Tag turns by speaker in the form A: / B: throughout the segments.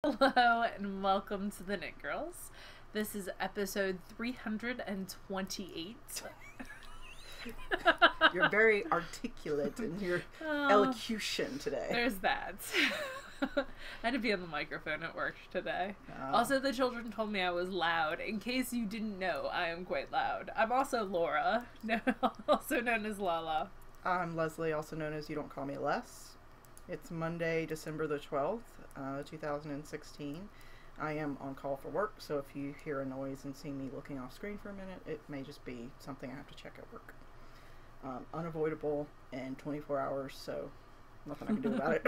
A: Hello and welcome to the Knit Girls. This is episode 328.
B: You're very articulate in your elocution today.
A: There's that. I had to be on the microphone at work today. Also, the children told me I was loud. In case you didn't know, I am quite loud. I'm also Laura, also known as Lala.
B: I'm Leslie, also known as You Don't Call Me Les. It's Monday, December the 12th, 2016. I am on call for work, so if you hear a noise and see me looking off screen for a minute, it may just be something I have to check at work. Unavoidable in 24 hours, so nothing I can do about it.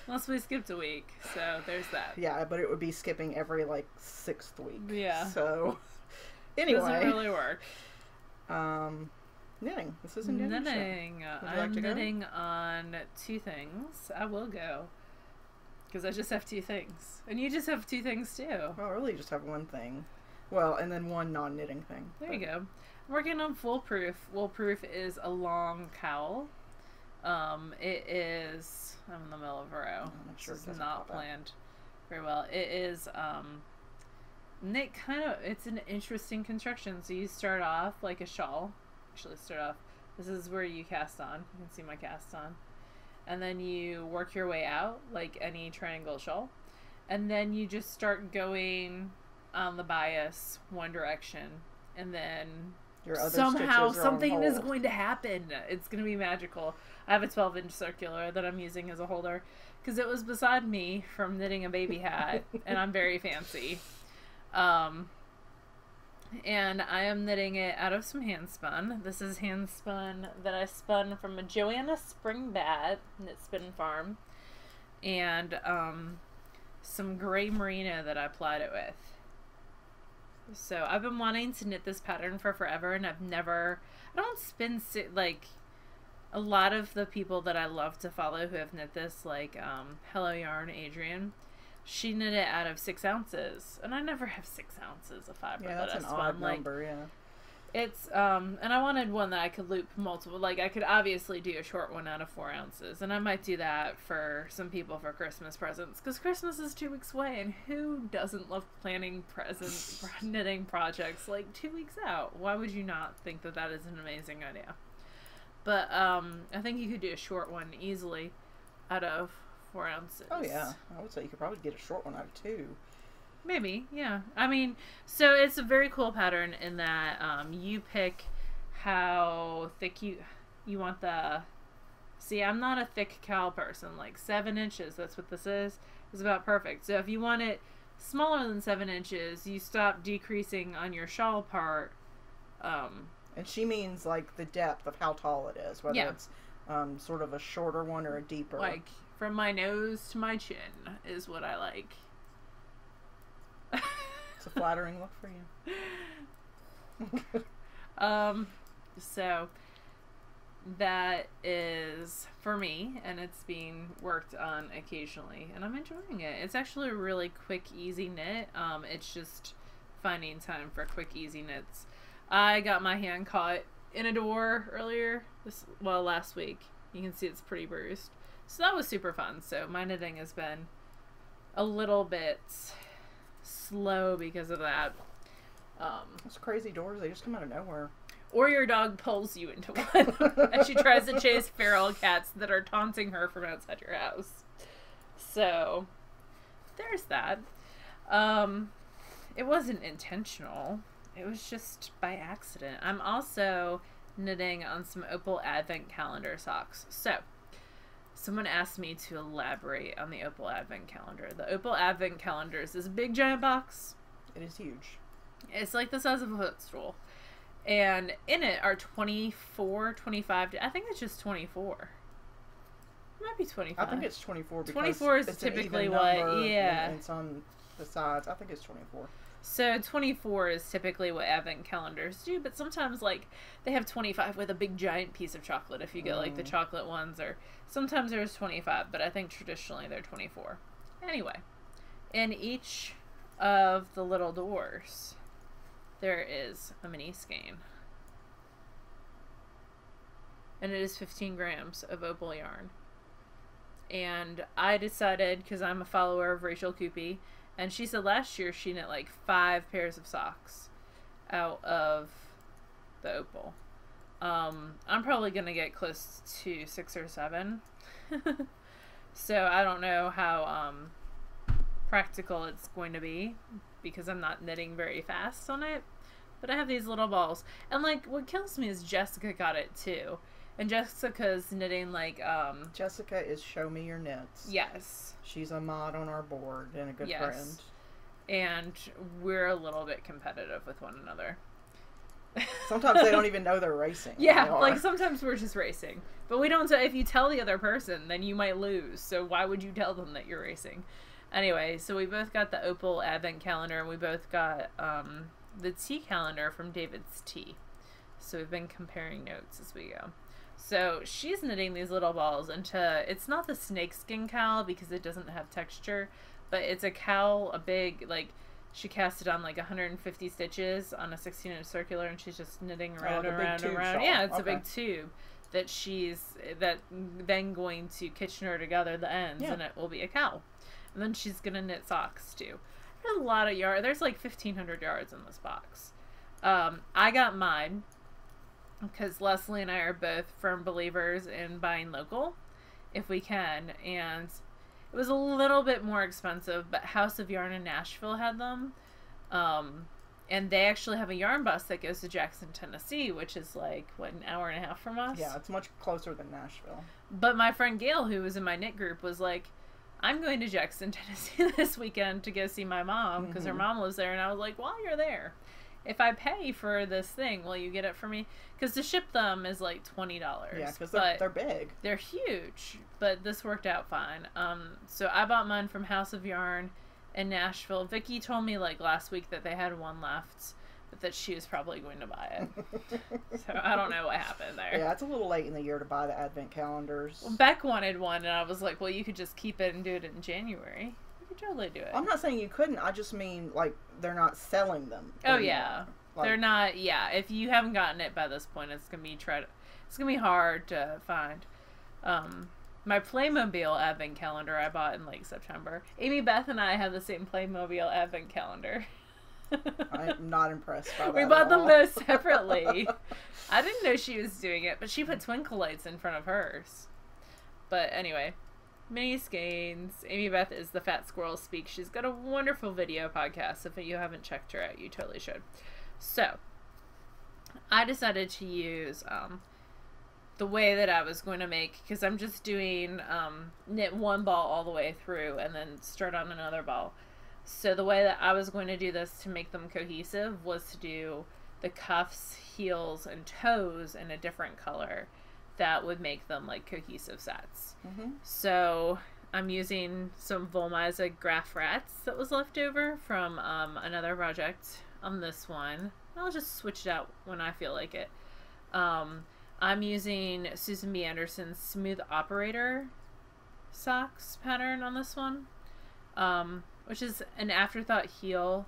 A: Unless we skipped a week, so there's that.
B: Yeah, but it would be skipping every, 6th week.
A: Yeah.
B: So, anyway.
A: Doesn't really work.
B: Knitting. This isn't knitting.
A: Knitting. I'm knitting on two things. I will go. Because I just have two things. And you just have two things too.
B: Well, I really just have one thing. Well, and then one non-knitting thing.
A: There you go. I'm working on Foolproof. Foolproof is a long cowl. It is... I'm in the middle of a row.
B: Sure
A: this is not planned very well. It is... knit it's an interesting construction. So you start off like a shawl. Actually start off, this is where you cast on. You can see my cast on. And then you work your way out like any triangle shawl. And then you just start going on the bias one direction. And then
B: your other
A: somehow something is going to happen. It's going to be magical. I have a 12-inch circular that I'm using as a holder because it was beside me from knitting a baby hat. And I'm very fancy. And I am knitting it out of some hand spun. This is hand spun that I spun from a Joanna Springbat Knit Spin Farm. And some gray merino that I applied it with. So I've been wanting to knit this pattern for forever, and I don't spin, a lot of the people that I love to follow who have knit this, like Hello Yarn Adrian. She knit it out of 6 ounces, and I never have 6 ounces of fiber.
B: Yeah, that's an odd number, yeah.
A: It's, and I wanted one that I could loop multiple, I could obviously do a short one out of 4 ounces, and I might do that for some people for Christmas presents, because Christmas is 2 weeks away, and who doesn't love planning knitting projects, 2 weeks out? Why would you not think that that is an amazing idea? But, I think you could do a short one easily out of 4 ounces.
B: Oh yeah, I would say you could probably get a short one out of 2.
A: Maybe, yeah. I mean, so it's a very cool pattern in that you pick how thick you want the... See, I'm not a thick cowl person. 7 inches, that's what this is about perfect. So if you want it smaller than 7 inches, you stop decreasing on your shawl part.
B: And she means the depth of how tall it is, whether it's sort of a shorter one or a deeper.
A: From my nose to my chin is what I like.
B: It's a flattering look for
A: you. So that is for me, and it's being worked on occasionally, and I'm enjoying it. It's actually a really quick, easy knit. It's just finding time for quick, easy knits. I got my hand caught in a door earlier, last week. You can see it's pretty bruised. So that was super fun. So my knitting has been a little bit slow because of that.
B: Those crazy doors, they just come out of nowhere.
A: Or your dog pulls you into one and she tries to chase feral cats that are taunting her from outside your house. So there's that. It wasn't intentional. It was just by accident. I'm also knitting on some Opal Advent Calendar socks. So someone asked me to elaborate on the Opal Advent Calendar. The Opal Advent Calendar is this big giant box.
B: It is huge.
A: It's like the size of a footstool. And in it are 24, 25, I think it's just 24. It might be 25.
B: I think it's 24 because
A: 24 is
B: it's
A: typically
B: what,
A: yeah.
B: And it's on the sides. I think it's 24.
A: So 24 is typically what advent calendars do, but sometimes they have 25 with a big giant piece of chocolate if you get the chocolate ones, or sometimes there's 25, but I think traditionally they're 24. Anyway, in each of the little doors there is a mini skein. And it is 15 grams of opal yarn. And I decided, because I'm a follower of Rachel Coopy, and she said last year she knit like 5 pairs of socks out of the opal. I'm probably going to get close to 6 or 7. So I don't know how practical it's going to be, because I'm not knitting very fast on it. But I have these little balls. And like, what kills me is Jessica got it too. And Jessica's knitting like
B: Jessica is Show Me Your Knits.
A: Yes.
B: She's a mod on our board and a good friend.
A: And we're a little bit competitive with one another.
B: Sometimes they don't even know they're racing.
A: Yeah, like sometimes we're just racing. But we don't, if you tell the other person, then you might lose. So why would you tell them that you're racing? Anyway, so we both got the Opal Advent Calendar, and we both got the tea calendar from David's Tea. So we've been comparing notes as we go. So she's knitting these little balls into, it's not the snakeskin cowl because it doesn't have texture, but it's a cowl, a big, like, she cast it on like 150 stitches on a 16-inch circular, and she's just knitting around and around and around. Yeah, it's a big tube that she's then going to Kitchener together the ends, and it will be a cowl. And then she's gonna knit socks too. There's a lot of yards. There's like 1,500 yards in this box. I got mine because Leslie and I are both firm believers in buying local if we can, and it was a little bit more expensive, but House of Yarn in Nashville had them. And they actually have a yarn bus that goes to Jackson, Tennessee, which is like, what, an hour and a half from us?
B: Yeah, it's much closer than Nashville.
A: But my friend Gail, who was in my knit group, was like, I'm going to Jackson, Tennessee this weekend to go see my mom because her mom lives there. And I was like, while you're there, if I pay for this thing, will you get it for me? Because to ship them is like $20.
B: Yeah, because they're big.
A: They're huge, but this worked out fine. So I bought mine from House of Yarn in Nashville. Vicky told me like last week that they had one left, but that she was probably going to buy it. So I don't know what happened there.
B: Yeah, it's a little late in the year to buy the advent calendars.
A: Well, Beck wanted one, and I was like, well, you could just keep it and do it in January. You could totally do it.
B: I'm not saying you couldn't. I just mean, like, they're not selling them
A: anymore. Oh, yeah. Like, they're not, yeah. If you haven't gotten it by this point, it's going to be hard to find. My Playmobil advent calendar I bought in like September. Amy Beth and I have the same Playmobil advent calendar.
B: I'm not impressed by that.
A: We bought them both separately. I didn't know she was doing it, but she put twinkle lights in front of hers. But anyway, mini skeins. Amy Beth is the Fat Squirrel Speak. She's got a wonderful video podcast. If you haven't checked her out, you totally should. So, I decided to use the way that I was going to make, because I'm just doing knit one ball all the way through and then start on another ball. So the way that I was going to do this to make them cohesive was to do the cuffs, heels, and toes in a different color that would make them like cohesive sets. So I'm using some Volmisa Graph Rats that was left over from another project on this one. I'll just switch it out when I feel like it. I'm using Susan B. Anderson's Smooth Operator socks pattern on this one, which is an afterthought heel.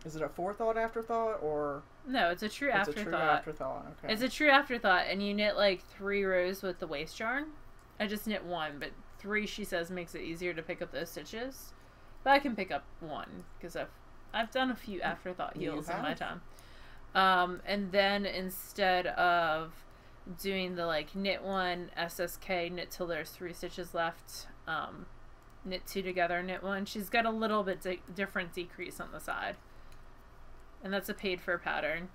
B: Is it a forethought afterthought, or?
A: No, it's a true afterthought.
B: It's a true afterthought, okay.
A: It's a true afterthought, and you knit like 3 rows with the waist yarn. I just knit 1, but 3, she says, makes it easier to pick up those stitches. But I can pick up 1, because I've done a few afterthought heels in my time. And then instead of doing the like knit 1 SSK, knit till there's 3 stitches left, knit 2 together, knit 1, she's got a little bit different decrease on the side, and that's a paid for pattern.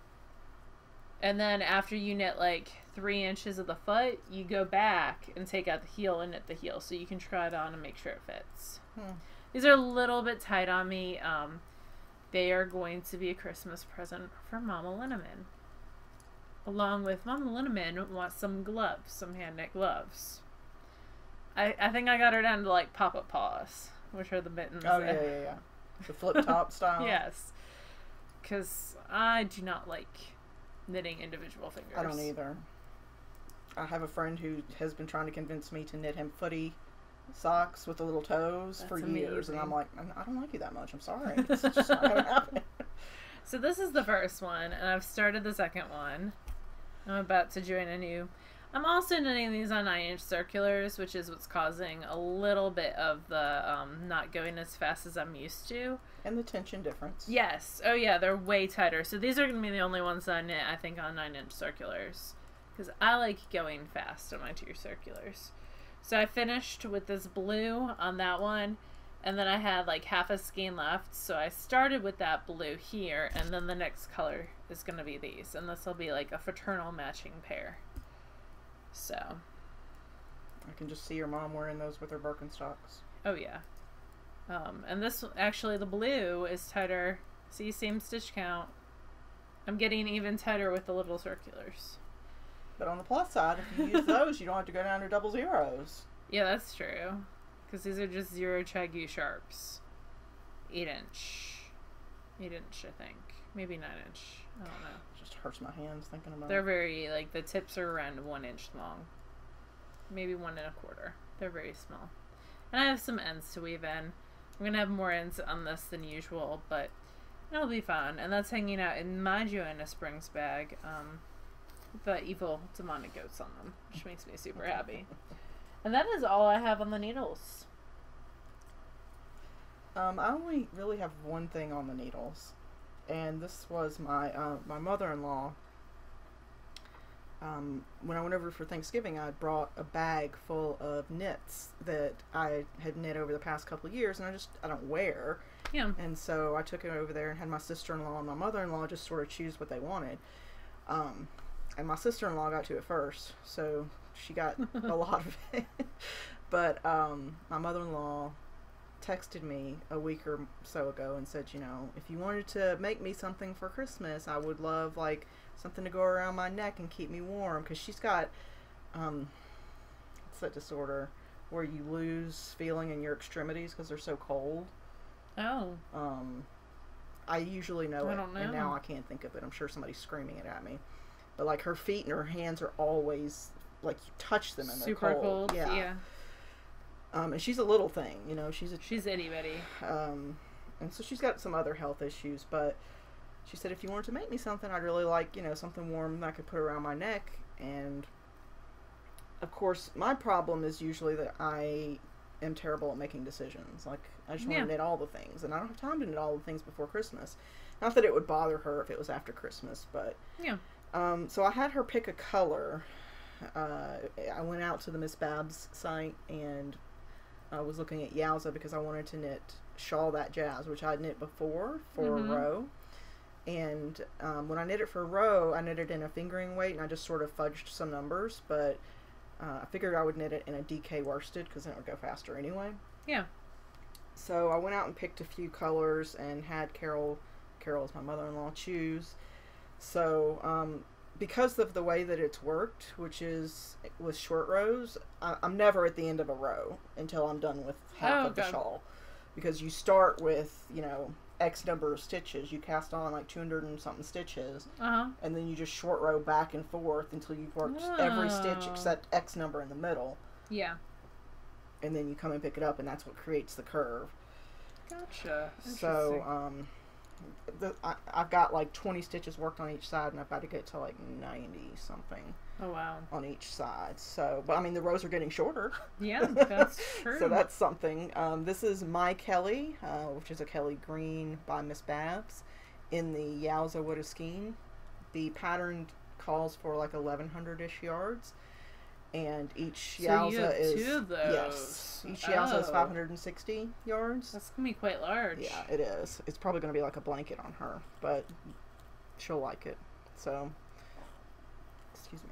A: And then after you knit like 3 inches of the foot, you go back and take out the heel and knit the heel, so you can try it on and make sure it fits. These are a little bit tight on me. They are going to be a Christmas present for Mama Linneman. Along with Mama Linneman wants some gloves, some hand knit gloves. I think I got her down to like pop-up paws, which are the mittens.
B: Oh, yeah. The flip top style.
A: Yes. Because I do not like knitting individual fingers.
B: I don't either. I have a friend who has been trying to convince me to knit him footy socks with the little toes for years, and I'm like, I don't like you that much. I'm sorry. It's just not going to happen.
A: So this is the first one, and I've started the second one. I'm about to join a new. I'm also knitting these on 9-inch circulars, which is what's causing a little bit of the not going as fast as I'm used to.
B: And the tension difference.
A: Yes. Oh, yeah, they're way tighter. So these are going to be the only ones that I knit, I think, on 9-inch circulars. Because I like going fast on my 2 circulars. So I finished with this blue on that one. And then I had like half a skein left. So I started with that blue here. And then the next color is going to be these. And this will be like a fraternal matching pair. So.
B: I can just see your mom wearing those with her Birkenstocks.
A: Oh, yeah. And this, actually, the blue is tighter. See, same stitch count. I'm getting even tighter with the little circulars.
B: But on the plus side, if you use those, you don't have to go down to double zeros.
A: Yeah, that's true. Because these are just 0 Chaggy sharps. 8-inch. 8-inch, I think. Maybe 9-inch. I don't know.
B: It just hurts my hands thinking about
A: They're
B: it.
A: very, like, the tips are around 1 inch long. Maybe 1 1/4. They're very small. And I have some ends to weave in. I'm going to have more ends on this than usual, but it'll be fun. And that's hanging out in my Joanna Springs bag. The evil demonic goats on them, which makes me super happy. And that is all I have on the needles.
B: I only really have one thing on the needles. And this was my my mother-in-law. When I went over for Thanksgiving, I brought a bag full of knits that I had knit over the past couple of years, and I don't wear.
A: Yeah.
B: And so I took it over there and had my sister-in-law and my mother-in-law just sort of choose what they wanted. And my sister-in-law got to it first, so she got a lot of it. But my mother-in-law texted me a week or so ago and said, you know, if you wanted to make me something for Christmas, I would love like something to go around my neck and keep me warm, because she's got what's that disorder where you lose feeling in your extremities because they're so cold.
A: Oh.
B: I usually know
A: I
B: it,
A: don't know.
B: and now I can't think of it. I'm sure somebody's screaming it at me. But like her feet and her hands are always like you touch them and
A: Super
B: they're cold.
A: Yeah.
B: And she's a little thing, you know. She's
A: itty bitty.
B: And so she's got some other health issues, but she said if you wanted to make me something, I'd really like, you know, something warm that I could put around my neck. And of course, my problem is usually that I am terrible at making decisions. Like I just want to knit all the things, and I don't have time to knit all the things before Christmas. Not that it would bother her if it was after Christmas, but
A: yeah.
B: So I had her pick a color. I went out to the Miss Babs site and I was looking at Yowza because I wanted to knit Shawl That Jazz, which I'd knit before for a row. And when I knit it for a row, I knit it in a fingering weight, and I just sort of fudged some numbers, but I figured I would knit it in a DK worsted because then it would go faster anyway.
A: Yeah.
B: So I went out and picked a few colors and had Carol's my mother-in-law, choose. So because of the way that it's worked, which is with short rows, I'm never at the end of a row until I'm done with half of the shawl. Because you start with, you know, X number of stitches. You cast on like 200 and something stitches. And then you just short row back and forth until you've worked every stitch except X number in the middle.
A: Yeah.
B: And then you come and pick it up, and that's what creates the curve.
A: Gotcha.
B: So, I've got like 20 stitches worked on each side, and I've got to get to like 90 something.
A: Oh, wow.
B: On each side. So, but I mean, the rows are getting shorter.
A: Yeah, that's true.
B: So that's something. This is My Kelly, which is a Kelly Green by Miss Babs in the Yowza Wood of Skein. The pattern calls for like 1,100-ish yards. And each Yowza is...
A: two of those.
B: Yes. Each Yowza is 560 yards.
A: That's going to be quite large.
B: Yeah, it is. It's probably going to be like a blanket on her, but she'll like it. So, excuse me.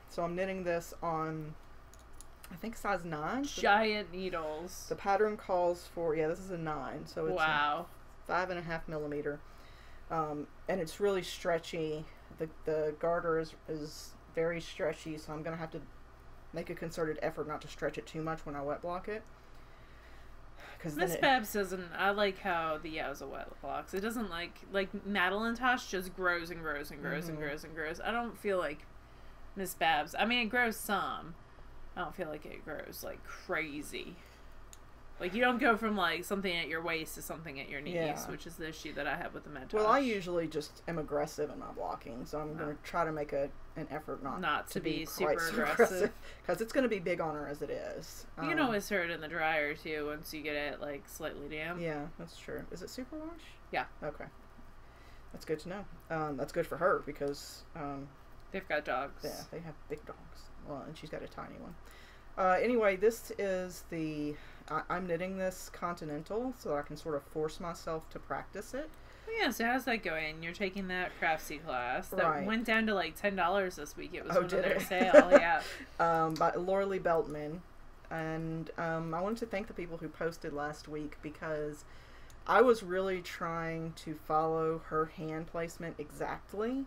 B: So I'm knitting this on, I think, size 9.
A: Giant needles.
B: The pattern calls for, this is a 9, so it's
A: wow.
B: 5.5 millimeter. And it's really stretchy. The garter is very stretchy, so I'm going to have to make a concerted effort not to stretch it too much when I wet block it.
A: Miss Babs doesn't. I like how the Yowza wet blocks. It doesn't like Madeline Tosh just grows and grows and grows and grows and grows. I don't feel like Miss Babs. I mean, it grows some. I don't feel like it grows like crazy. Like, you don't go from, like, something at your waist to something at your knees,
B: Yeah.
A: which is the issue that I have with the Mentosh.
B: Well, I usually just am aggressive in my blocking, so I'm going to try to make an effort not to be
A: super
B: quite
A: aggressive.
B: because it's going to be big on her as it is.
A: You can always throw it in the dryer, too, once you get it, like, slightly damp.
B: Yeah, that's true. Is it superwash?
A: Yeah.
B: Okay. That's good to know. That's good for her because...
A: they've got dogs.
B: Yeah, they have big dogs. Well, and she's got a tiny one. Anyway, this is the... I'm knitting this Continental so I can sort of force myself to practice it.
A: Yeah, so how's that going? You're taking that Craftsy class that
B: Right.
A: went down to like $10 this week. It was one of
B: did
A: their
B: it?
A: sale, yeah.
B: By Laura Lee Beltman. And I wanted to thank the people who posted last week because I was really trying to follow her hand placement exactly.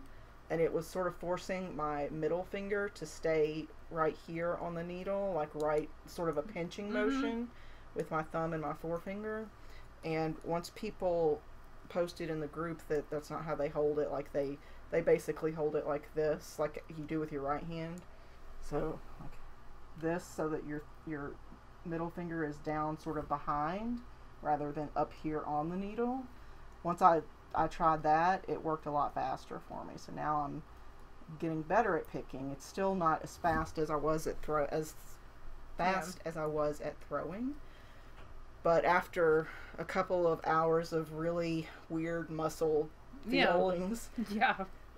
B: And it was sort of forcing my middle finger to stay right here on the needle, like right, sort of a pinching motion with my thumb and my forefinger. And once people posted in the group that that's not how they hold it, like they basically hold it like this, like you do with your right hand. So like this, so that your middle finger is down sort of behind rather than up here on the needle. Once I tried that, it worked a lot faster for me. So now I'm getting better at picking. It's still not as fast as I was at as I was at throwing. But after a couple of hours of really weird muscle feelings,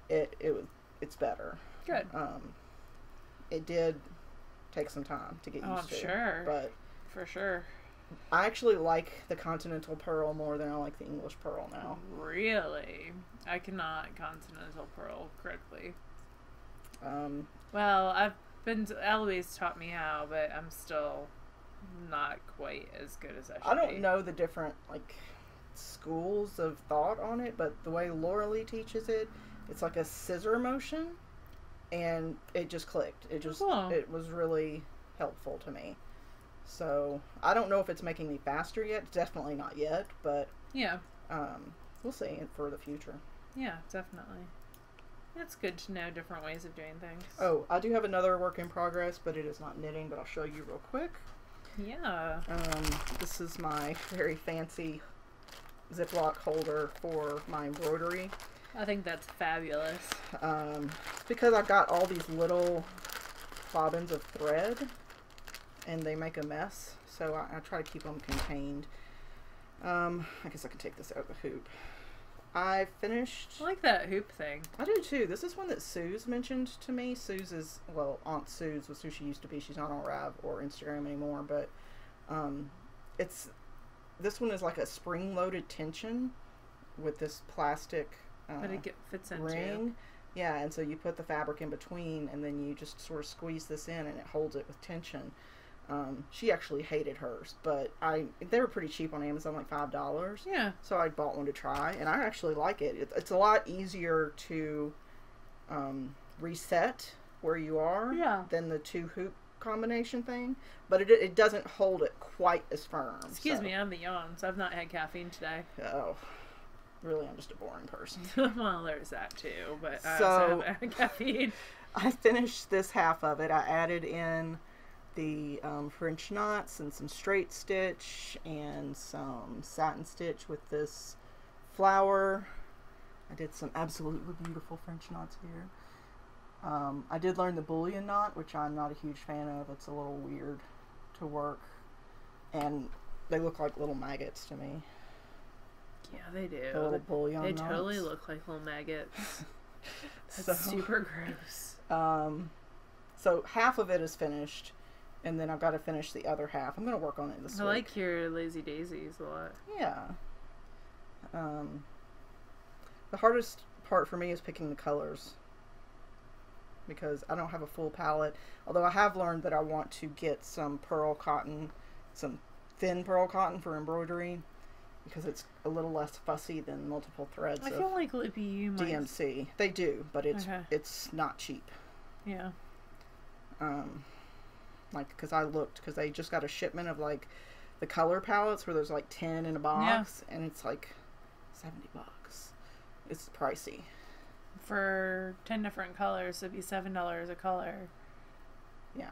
B: it's better.
A: Good.
B: It did take some time to get used to.
A: I'm sure.
B: But
A: for sure.
B: I actually like the Continental Pearl more than I like the English Pearl now.
A: Really? I cannot Continental Pearl correctly. Well, Eloise taught me how, but I'm still not quite as good as I should be.
B: I don't know the different, like, schools of thought on it, but the way Laura Lee teaches it, it's like a scissor motion, and it just clicked. It was really helpful to me. So, I don't know if it's making me faster yet. Definitely not yet, but
A: yeah,
B: we'll see for the future.
A: Yeah, definitely. It's good to know different ways of doing things.
B: Oh, I do have another work in progress, but it is not knitting, but I'll show you real quick.
A: Yeah.
B: This is my very fancy Ziploc holder for my embroidery.
A: I think that's fabulous.
B: It's because I've got all these little bobbins of thread, and they make a mess, so I try to keep them contained. I guess I can take this out of the hoop. I finished...
A: I like that hoop thing.
B: I do too. This is one that Suze mentioned to me. Suze is, well, Aunt Suze was who she used to be. She's not on Rav or Instagram anymore, but this one is like a spring-loaded tension with this plastic
A: but it fits into
B: ring. Yeah, and so you put the fabric in between, and then you just sort of squeeze this in, and it holds it with tension. She actually hated hers, but they were pretty cheap on Amazon, like $5.
A: Yeah.
B: So I bought one to try, and I actually like it. It's a lot easier to reset where you are than the two hoop combination thing, but it doesn't hold it quite as firm.
A: Excuse me, I'm the yawn, so I've not had caffeine today.
B: Oh, really? I'm just a boring person.
A: Well, there's that too, but I
B: so
A: also haven't had caffeine.
B: I finished this half of it. I added in the French knots and some straight stitch and some satin stitch with this flower. I did some absolutely beautiful French knots here. I did learn the bullion knot, which I'm not a huge fan of. It's a little weird to work, and they look like little maggots to me.
A: Yeah, they do.
B: The little bullion
A: They
B: knots.
A: totally look like little maggots. That's super gross.
B: So half of it is finished, and then I've got to finish the other half. I'm going to work on it this week.
A: I like your lazy daisies a lot.
B: Yeah. The hardest part for me is picking the colors, because I don't have a full palette. Although I have learned that I want to get some pearl cotton, some thin pearl cotton for embroidery, because it's a little less fussy than multiple threads.
A: I feel like Lippy, you might...
B: DMC. They do, but it's not cheap.
A: Yeah.
B: Like, because I looked, because they just got a shipment of like the color palettes where there's like 10 in a box, and it's like $70. It's pricey.
A: For 10 different colors, it'd be $7 a color.
B: Yeah.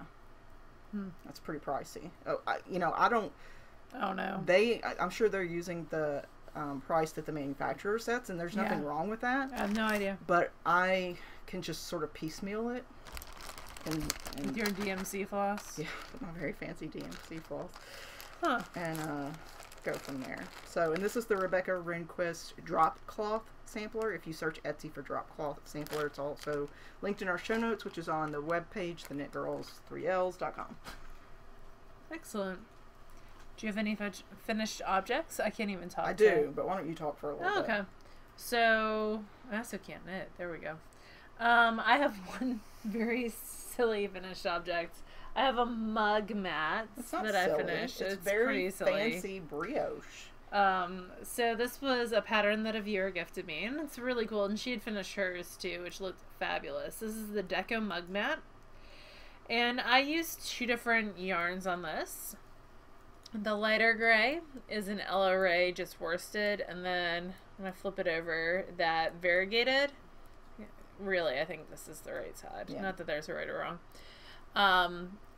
B: That's pretty pricey. Oh, I don't
A: Oh no.
B: I'm sure they're using the price that the manufacturer sets, and there's nothing wrong with that.
A: I have no idea.
B: But I can just sort of piecemeal it. And
A: with your DMC floss?
B: Yeah, with my very fancy DMC floss.
A: Huh.
B: And go from there. So, and this is the Rebecca Rehnquist drop cloth sampler. If you search Etsy for drop cloth sampler, it's also linked in our show notes, which is on the webpage, TheKnitGirlls3ls.com.
A: Excellent. Do you have any finished objects? I can't even talk.
B: I do, but why don't you talk for a little bit?
A: Okay. So, I also can't knit. There we go. I have one very silly finished object. I have a mug mat that I finished.
B: It's
A: very
B: pretty
A: silly.
B: Fancy brioche.
A: So this was a pattern that a viewer gifted me, and it's really cool. And she had finished hers too, which looked fabulous. This is the Deco mug mat, and I used 2 different yarns on this. The lighter gray is an LRA just worsted, and then when I flip it over, that variegated. Really, I think this is the right side. Yeah. Not that there's a right or wrong.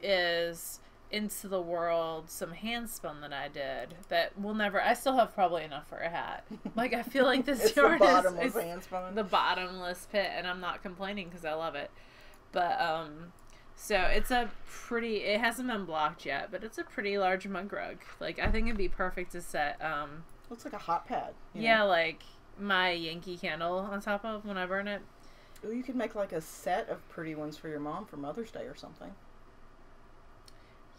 A: Is Into the World, some hand spun that I did that will never. I still have probably enough for a hat. Like, I feel like this yarn
B: the bottomless hand spun.
A: The bottomless pit, and I'm not complaining because I love it. But so it's a pretty. It hasn't been blocked yet, but it's a pretty large mug rug. Like, I think it'd be perfect to set.
B: Looks like a hot pad.
A: Yeah, like my Yankee Candle on top of when I burn it.
B: Ooh, you could make like a set of pretty ones for your mom for Mother's Day or something.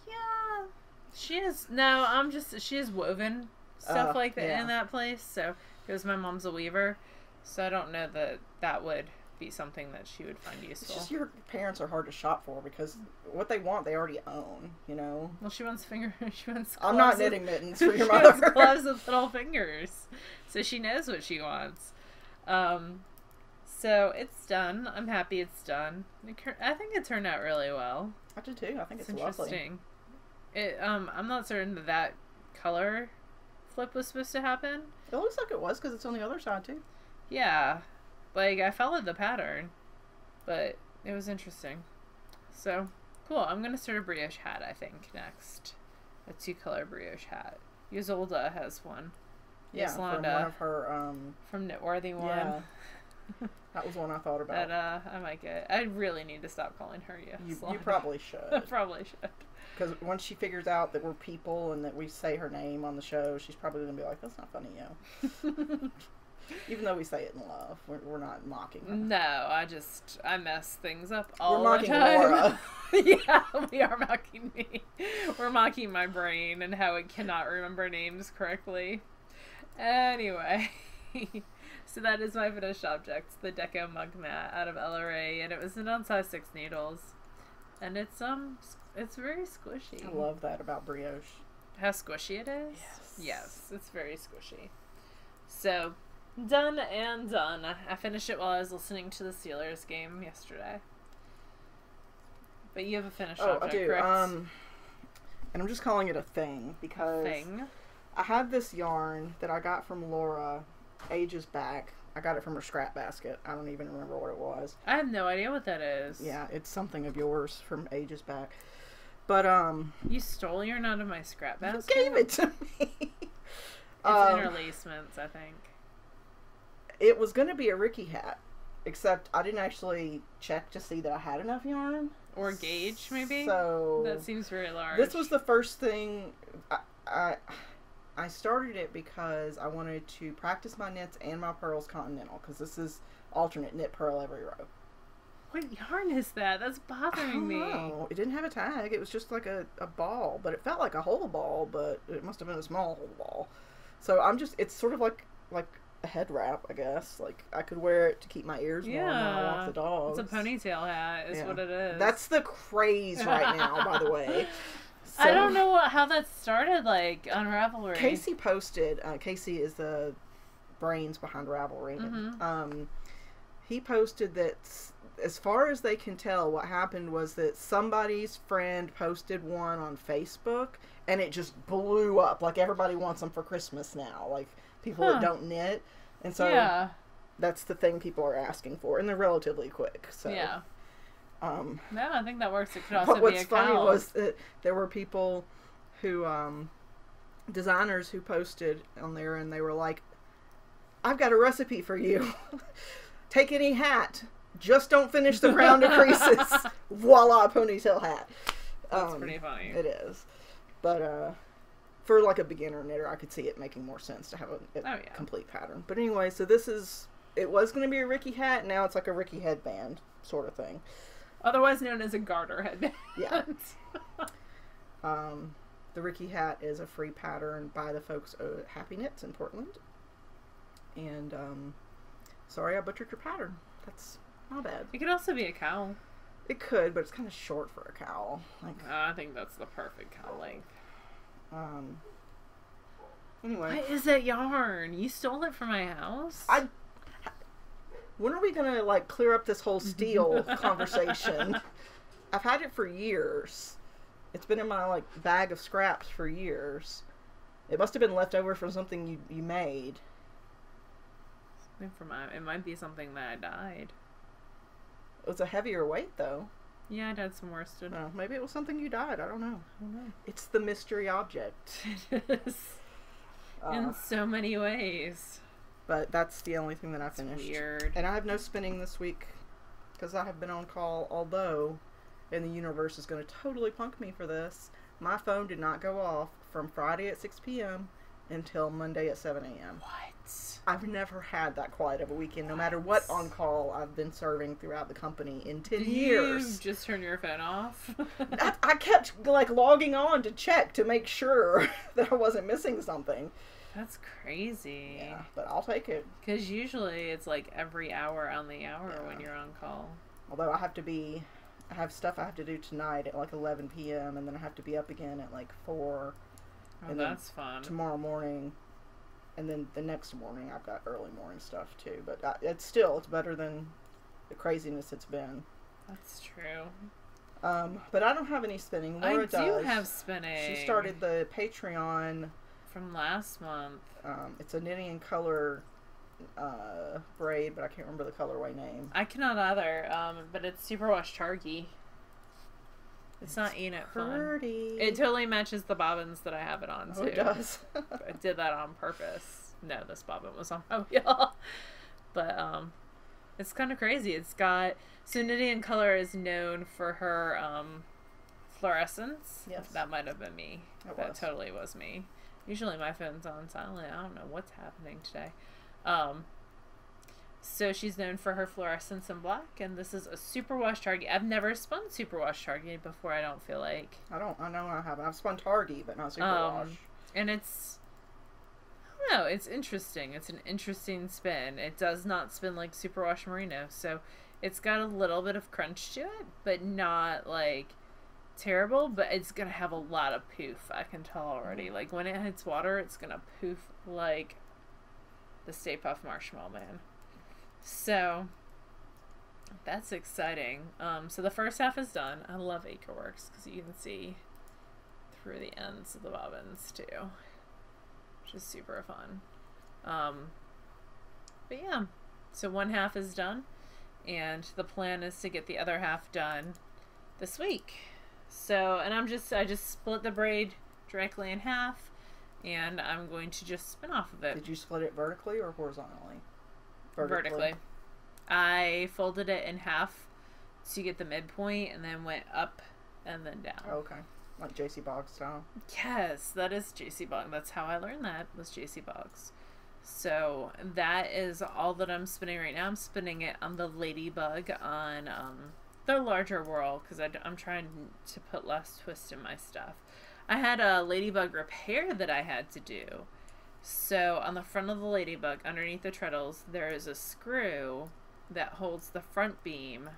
A: Yeah, she is. No, she has woven stuff like that in that place. So because my mom's a weaver, so I don't know that would be something that she would find useful.
B: It's just your parents are hard to shop for because what they want they already own. You know.
A: Well, she wants She wants.
B: I'm not knitting mittens for your mother.
A: She wants gloves with little fingers, so she knows what she wants. So it's done. I'm happy it's done. I think it turned out really well.
B: I do too. I think it's
A: interesting. Lovely. I'm not certain that color flip was supposed to happen.
B: It looks like it was because it's on the other side too.
A: Yeah, like I followed the pattern, but it was interesting. So cool. I'm gonna start a brioche hat. I think next, a 2-color brioche hat. Ysolda has one.
B: Yeah, from one of her
A: from Knitworthy one.
B: Yeah. That was one I thought about.
A: That I might get. I really need to stop calling her
B: You probably should.
A: I probably should.
B: Because once she figures out that we're people and that we say her name on the show, she's probably going to be like, that's not funny, yo. Even though we say it in love. We're not mocking her.
A: No, I mess things up all
B: the time. We're mocking
A: Laura. Yeah, we are mocking me. We're mocking my brain and how it cannot remember names correctly. Anyway. So that is my finished object, the Deco mug mat out of LRA, and it was on size 6 needles, and it's very squishy.
B: I love that about brioche.
A: How squishy it is?
B: Yes.
A: Yes, it's very squishy. So, done and done. I finished it while I was listening to the Steelers game yesterday. But you have a finished object,
B: I do.
A: correct?
B: And I'm just calling it a thing because I have this yarn that I got from Laura ages back. I got it from her scrap basket. I don't even remember what it was.
A: I have no idea what that is.
B: Yeah, it's something of yours from ages back. But
A: you stole yarn out of my scrap basket?
B: You gave it to me.
A: It's interlacements, I think.
B: It was going to be a Ricky hat, except I didn't actually check to see that I had enough yarn.
A: Or gauge, maybe?
B: So
A: that seems very large.
B: This was the first thing I started it because I wanted to practice my knits and my purls continental, because this is alternate knit purl every row.
A: What yarn is that? That's bothering me.
B: No, it didn't have a tag. It was just like a ball, but it felt like a whole ball, but it must have been a small whole ball. So it's sort of like a head wrap, I guess. Like I could wear it to keep my ears warm when I walk the dogs.
A: It's a ponytail hat is what it is.
B: That's the craze right now, by the way. So,
A: I don't know how that started, like, on Ravelry.
B: Casey posted, Casey is the brains behind Ravelry. Mm-hmm. He posted that, as far as they can tell, what happened was that somebody's friend posted one on Facebook, and it just blew up. Like, everybody wants them for Christmas now. Like, people that don't knit. And so, that's the thing people are asking for, and they're relatively quick. So.
A: Yeah. No, I think that works. It could also be a
B: what's funny was that there were people who designers who posted on there, and they were like, I've got a recipe for you. Take any hat. Just don't finish the round of creases. Voila, ponytail hat.
A: That's pretty funny.
B: It is. But for like a beginner knitter, I could see it making more sense to have a complete pattern. But anyway, so it was going to be a Ricky hat. Now it's like a Ricky headband sort of thing.
A: Otherwise known as a garter headband.
B: Yeah. The Ricky hat is a free pattern by the folks at Happy Knits in Portland. And sorry I butchered your pattern. That's my bad.
A: It could also be a cowl.
B: It could, but it's kind of short for a cowl. Like,
A: I think that's the perfect cowl length.
B: Anyway.
A: What is that yarn? You stole it from my house?
B: When are we gonna like clear up this whole steel conversation? I've had it for years. It's been in my like bag of scraps for years. It must have been left over from something you made.
A: It might be something that I dyed.
B: It was a heavier weight though.
A: Yeah, I dyed some worsted.
B: No, maybe it was something you dyed. I don't know.
A: I don't know.
B: It's the mystery object.
A: It is. In so many ways.
B: But that's the only thing that I finished.
A: Weird.
B: And I have no spinning this week because I have been on call, although, and the universe is going to totally punk me for this, my phone did not go off from Friday at 6 p.m. until Monday at 7 a.m.
A: What?
B: I've never had that quiet of a weekend, no matter what on call I've been serving throughout the company in 10 years.
A: You just turn your phone off?
B: I kept like logging on to check to make sure that I wasn't missing something.
A: That's crazy.
B: Yeah, but I'll take it.
A: Because usually it's like every hour on the hour when you're on call.
B: Although I have stuff I have to do tonight at like 11 p.m. and then I have to be up again at like 4.
A: Oh, that's fun.
B: Tomorrow morning, and then the next morning I've got early morning stuff too. But it's better than the craziness it's been.
A: That's true.
B: But I don't have any spinning. Laura does.
A: I do have spinning.
B: She started the Patreon
A: from last month.
B: It's a knitting and color braid, but I can't remember the colorway name.
A: I cannot either. But it's superwash Targi. It's not Ain't It Fun. It totally matches the bobbins that I have it on too.
B: Oh, it does.
A: I did that on purpose. No, this bobbin was on my wheel. But it's kind of crazy. It's got Knitting and Color is known for her fluorescence.
B: Yes,
A: that might have been me. That totally was me. Usually my phone's on silent. I don't know what's happening today. So she's known for her fluorescence in black, and this is a superwash Targi. I've never spun superwash Targi before, I don't feel like.
B: I know I haven't. I've spun Targi, but not superwash.
A: And it's, I don't know, it's interesting. It's an interesting spin. It does not spin like superwash merino, so it's got a little bit of crunch to it, but not like terrible, but it's gonna have a lot of poof. I can tell already. Like when it hits water, it's gonna poof like the Stay Puft Marshmallow Man. So that's exciting. So the first half is done. I love Acreworks because you can see through the ends of the bobbins too, which is super fun. But yeah, so one half is done, and the plan is to get the other half done this week. So, and I just split the braid directly in half, and I'm going to just spin off of it.
B: Did you split it vertically or horizontally?
A: Vertically. I folded it in half to get the midpoint, and then went up and then down.
B: Oh, okay. Like JC Boggs style?
A: Yes, that is JC Boggs. That's how I learned that, was JC Boggs. So that is all that I'm spinning right now. I'm spinning it on the Ladybug on the larger whirl because I'm trying to put less twist in my stuff. I had a Ladybug repair that I had to do. So on the front of the Ladybug, underneath the treadles, there is a screw that holds the front beam,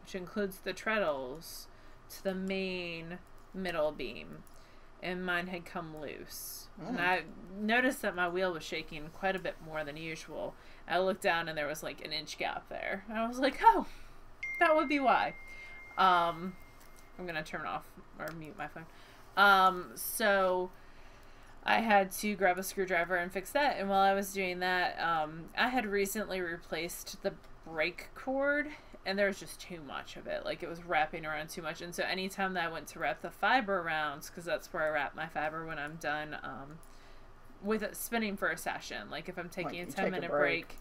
A: which includes the treadles, to the main middle beam. And mine had come loose. And I noticed that my wheel was shaking quite a bit more than usual. I looked down and there was like an inch gap there. And I was like, oh, that would be why. I'm going to turn off or mute my phone. So I had to grab a screwdriver and fix that. And while I was doing that, I had recently replaced the brake cord and there's just too much of it. Like, it was wrapping around too much. And so anytime that I went to wrap the fiber around, because that's where I wrap my fiber when I'm done with it spinning for a session. Like, if I'm taking a 10-minute break,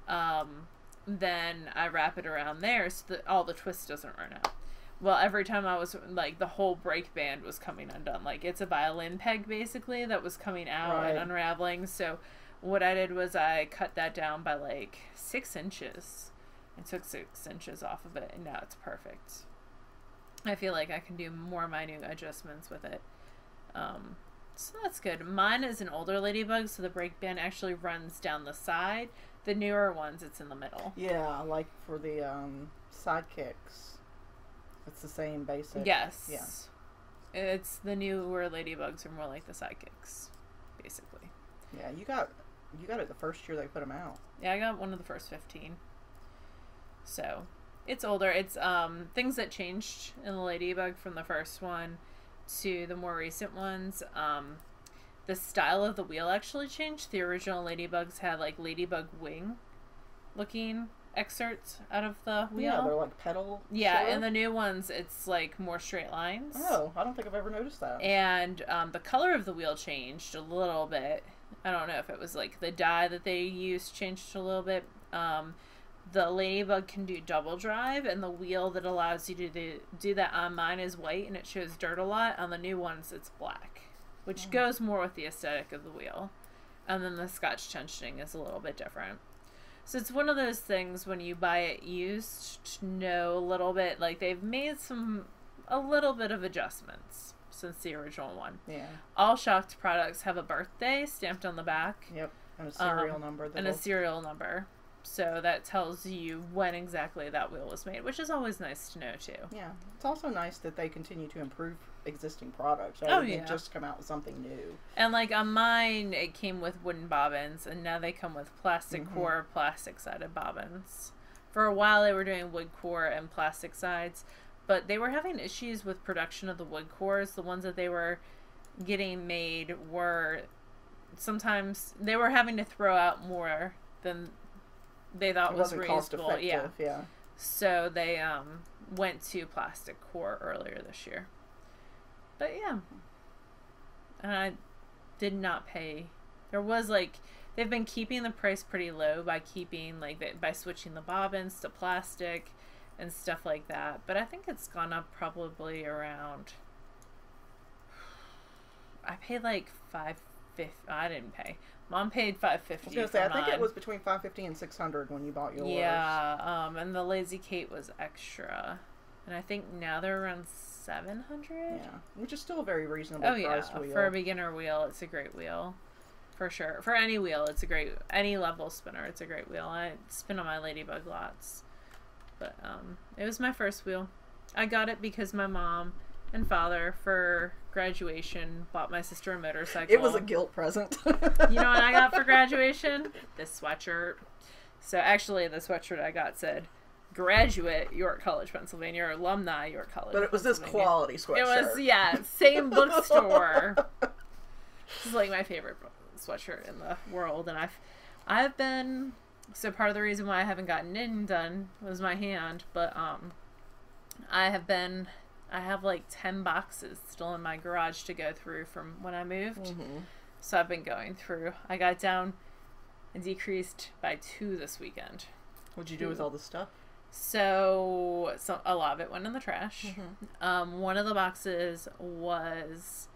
A: then I wrap it around there so that all the twist doesn't run out. Well, every time I was, like, the whole break band was coming undone. Like, it's a violin peg, basically, that was coming out and unraveling. So what I did was I cut that down by, like, 6 inches. I took 6 inches off of it, and now it's perfect. I feel like I can do more minute adjustments with it. So that's good. Mine is an older ladybug, so the break band actually runs down the side. The newer ones, it's in the middle.
B: Yeah, like for the sidekicks. It's the same basic.
A: Yes.
B: Yeah.
A: It's the newer ladybugs are more like the sidekicks, basically.
B: Yeah, you got it the first year they put them out.
A: Yeah, I got one of the first 15. So, it's older. It's things that changed in the ladybug from the first one to the more recent ones. The style of the wheel actually changed. The original ladybugs had like ladybug wing looking excerpts out of the wheel.
B: Yeah, they're like pedal.
A: Yeah,
B: sort of.
A: and the new ones, it's like more straight lines.
B: Oh, I don't think I've ever noticed that.
A: And the color of the wheel changed a little bit. I don't know if it was like the dye that they used changed a little bit. The ladybug can do double drive, and the wheel that allows you to do that on mine is white, and it shows dirt a lot. On the new ones, it's black, which goes more with the aesthetic of the wheel. And then the Scotch tensioning is a little bit different. So it's one of those things when you buy it used to know a little bit, like they've made a little bit of adjustments since the original one.
B: Yeah.
A: All Shocked products have a birthday stamped on the back.
B: Yep. And a serial number.
A: And a serial number. So that tells you when exactly that wheel was made, which is always nice to know too.
B: Yeah. It's also nice that they continue to improve existing products.
A: Oh, yeah.
B: Just come out with something new.
A: And like on mine, it came with wooden bobbins, and now they come with plastic core, plastic sided bobbins. For a while, they were doing wood core and plastic sides, but they were having issues with production of the wood cores. The ones that they were getting made were sometimes they were having to throw out more than they thought was reasonable.
B: Yeah.
A: So they went to plastic core earlier this year. But yeah. And I did not pay. There was like they've been keeping the price pretty low by keeping like by switching the bobbins to plastic and stuff like that. But I think it's gone up probably around I paid like $550. I didn't pay. Mom paid $550.
B: I was gonna say, I think it was between $550 and $600 when you bought yours.
A: Yeah, and the Lazy Kate was extra, and I think now they're around $700.
B: Yeah, which is still a very reasonable priced wheel.
A: For a beginner wheel, it's a great wheel, for sure. For any wheel, it's a great any level spinner. It's a great wheel. I spin on my Ladybug lots, but it was my first wheel. I got it because my mom and father for graduation bought my sister a motorcycle.
B: It was a guilt present.
A: You know what I got for graduation? This sweatshirt. So actually the sweatshirt I got said graduate York College, Pennsylvania, or alumni York College.
B: But it was this quality sweatshirt.
A: It was, yeah, same bookstore. This is like my favorite sweatshirt in the world, and I've been, so part of the reason why I haven't gotten knitting done was my hand, but I have like 10 boxes still in my garage to go through from when I moved. So I've been going through. I got down and decreased by 2 this weekend.
B: What'd you do with all the stuff?
A: So a lot of it went in the trash. One of the boxes was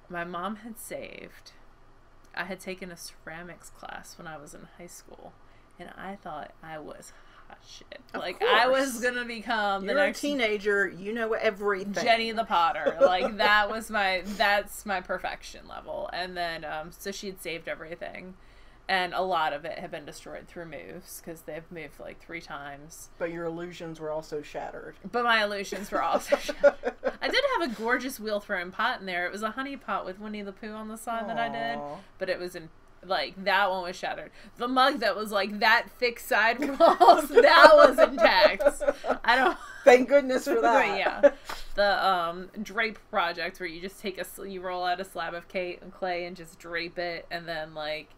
A: my mom had saved. I had taken a ceramics class when I was in high school, and I thought I was shit. Like, I was gonna become the next
B: teenager, you know everything.
A: Jenny the Potter. Like, that's my perfection level. And then so she'd saved everything, and a lot of it had been destroyed through moves because they've moved like 3 times.
B: But your illusions were also shattered.
A: But my illusions were also shattered. I did have a gorgeous wheel throwing pot in there. It was a honey pot with Winnie the Pooh on the side that I did, but it was in like, that one was shattered. The mug that was like that thick side walls, that was intact. I don't.
B: Thank goodness for that.
A: Yeah, the drape project where you just take you roll out a slab of clay and just drape it, and then like,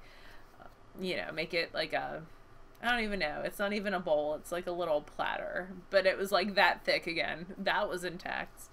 A: you know, make it like a I don't even know. It's not even a bowl. It's like a little platter. But it was like that thick again. That was intact.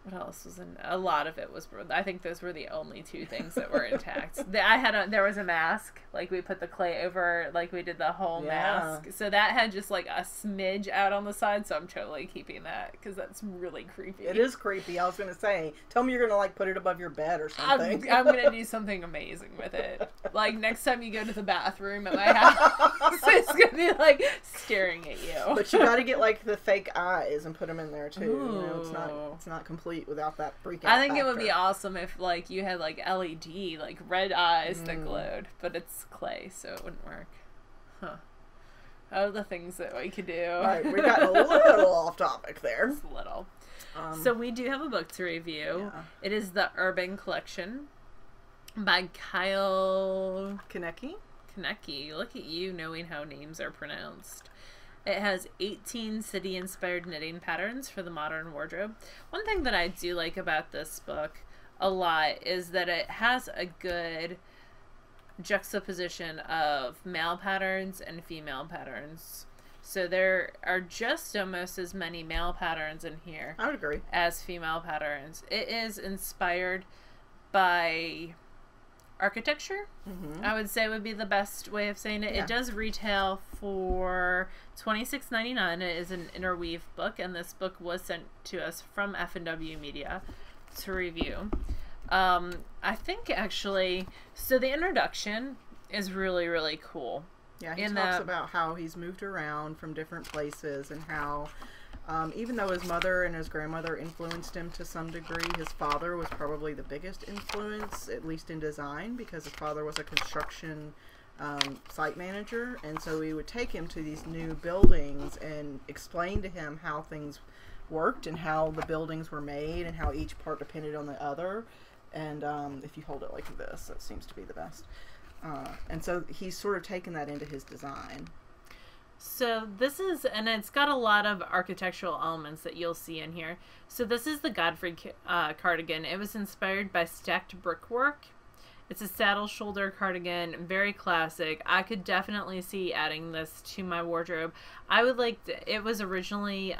A: What else was in? A lot of it was. I think those were the only two things that were intact. There was a mask. Like we put the clay over. Like we did the whole mask. So that had just like a smidge out on the side. So I'm totally keeping that because that's really creepy.
B: It is creepy. I was gonna say, tell me you're gonna like put it above your bed or something.
A: I'm gonna do something amazing with it. Like next time you go to the bathroom at my house, it's gonna be like staring at you.
B: But you gotta get like the fake eyes and put them in there too.
A: Ooh.
B: You know, it's not complete without that freak out
A: I think
B: factor.
A: it would be awesome if like you had like LED, like red eyes that glowed, but it's clay, so it wouldn't work. Huh. Oh, the things that we could do.
B: All right, we got a little off topic there.
A: Just a little. So we do have a book to review.
B: Yeah.
A: It is The Urban Collection by Kyle Kunnecke. Look at you knowing how names are pronounced. It has 18 city-inspired knitting patterns for the modern wardrobe. One thing that I do like about this book a lot is that it has a good juxtaposition of male patterns and female patterns. So there are just almost as many male patterns in here,
B: I would agree,
A: as female patterns. It is inspired by architecture, I would say would be the best way of saying it.
B: Yeah.
A: It does retail for $26.99. It is an interweave book, and this book was sent to us from F&W Media to review. I think actually, so the introduction is really, really cool.
B: Yeah, he talks about how he's moved around from different places and how even though his mother and his grandmother influenced him to some degree, his father was probably the biggest influence, at least in design, because his father was a construction site manager, and so he would take him to these new buildings and explain to him how things worked and how the buildings were made and how each part depended on the other. And if you hold it like this, that seems to be the best. And so he's sort of taken that into his design.
A: So this is, and it's got a lot of architectural elements that you'll see in here. So this is the Godfrey cardigan. It was inspired by stacked brickwork. It's a saddle shoulder cardigan, very classic. I could definitely see adding this to my wardrobe. I would like it was originally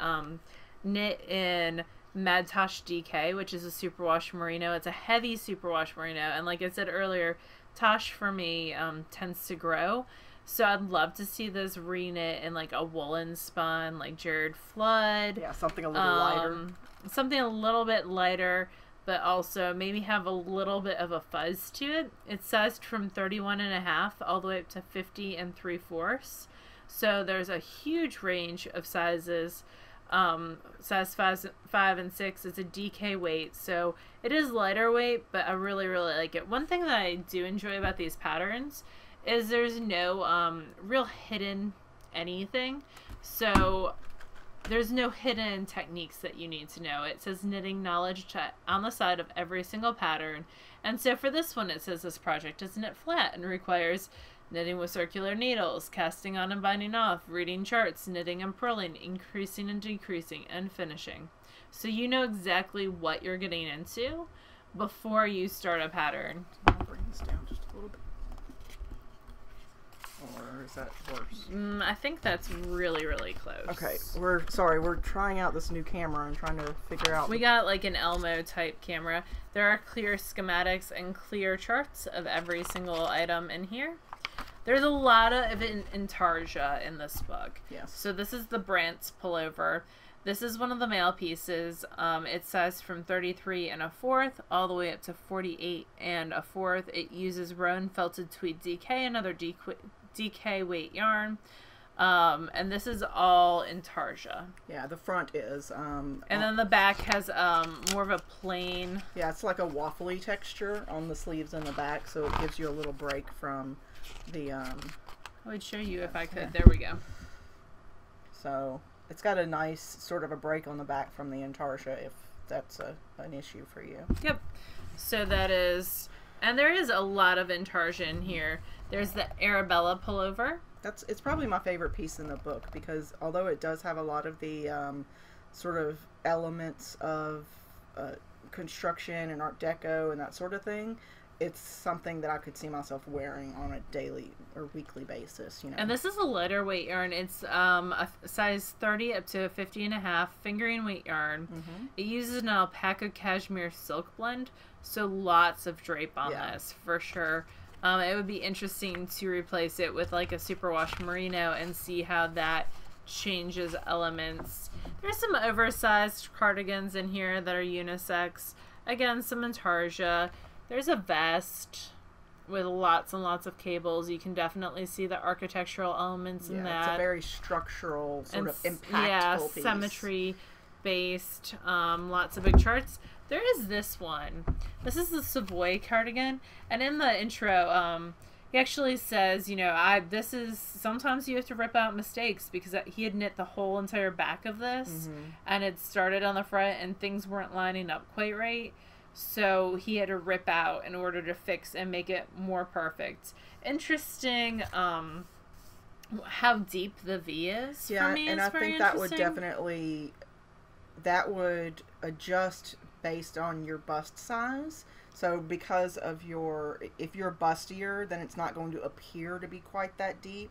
A: knit in Madtosh DK, which is a superwash merino. It's a heavy superwash merino, and like I said earlier, Tosh for me tends to grow. So I'd love to see this reknit in like a woolen spun, like Jared Flood.
B: Yeah, something a little lighter.
A: Something a little bit lighter, but also maybe have a little bit of a fuzz to it. It's sized from 31.5 all the way up to 50 3/4. So there's a huge range of sizes. Size 5 and 6 is a DK weight, so it is lighter weight, but I really, really like it. One thing that I do enjoy about these patterns is there's no real hidden anything. So there's no hidden techniques that you need to know. It says knitting knowledge on the side of every single pattern. And so for this one, it says this project is knit flat and requires knitting with circular needles, casting on and binding off, reading charts, knitting and purling, increasing and decreasing, and finishing. So you know exactly what you're getting into before you start a pattern.
B: I'll bring this down just a little bit. Or is that worse?
A: I think that's really, really close.
B: Okay, we're trying out this new camera and trying to figure out.
A: We got like an Elmo type camera. There are clear schematics and clear charts of every single item in here. There's a lot of intarsia in this book.
B: Yes.
A: So this is the Brant's pullover. This is one of the male pieces. It's sized from 33 1/4 all the way up to 48 1/4. It uses Rowan felted tweed DK, another DK weight yarn. And this is all intarsia.
B: Yeah, the front is.
A: And then the back has more of a plain.
B: Yeah, it's like a waffly texture on the sleeves and the back, so it gives you a little break from the.
A: I would show you if I could.
B: Yeah.
A: There we go.
B: So it's got a nice sort of a break on the back from the intarsia, if that's an issue for you.
A: Yep. So that is, and there is a lot of intarsia in here. There's the Arabella pullover.
B: It's probably my favorite piece in the book, because although it does have a lot of the sort of elements of construction and Art Deco and that sort of thing, it's something that I could see myself wearing on a daily or weekly basis, you know.
A: And this is a lighter weight yarn. It's a size 30 up to 50 and a half fingering weight yarn. It uses an alpaca cashmere silk blend, so lots of drape on this for sure. It would be interesting to replace it with like a superwash merino and see how that changes elements. There's some oversized cardigans in here that are unisex. Again, some intarsia. There's a vest with lots and lots of cables. You can definitely see the architectural elements in that.
B: It's a very structural, sort of impactful piece.
A: Symmetry based. Lots of big charts. There is this one. This is the Savoy cardigan, and in the intro, he actually says, you know, this is, sometimes you have to rip out mistakes, because he had knit the whole entire back of this, and it started on the front, and things weren't lining up quite right. So he had to rip out in order to fix and make it more perfect. Interesting how deep the V is for me.
B: And I think that would definitely, that would adjust based on your bust size. So because of if you're bustier, then it's not going to appear to be quite that deep,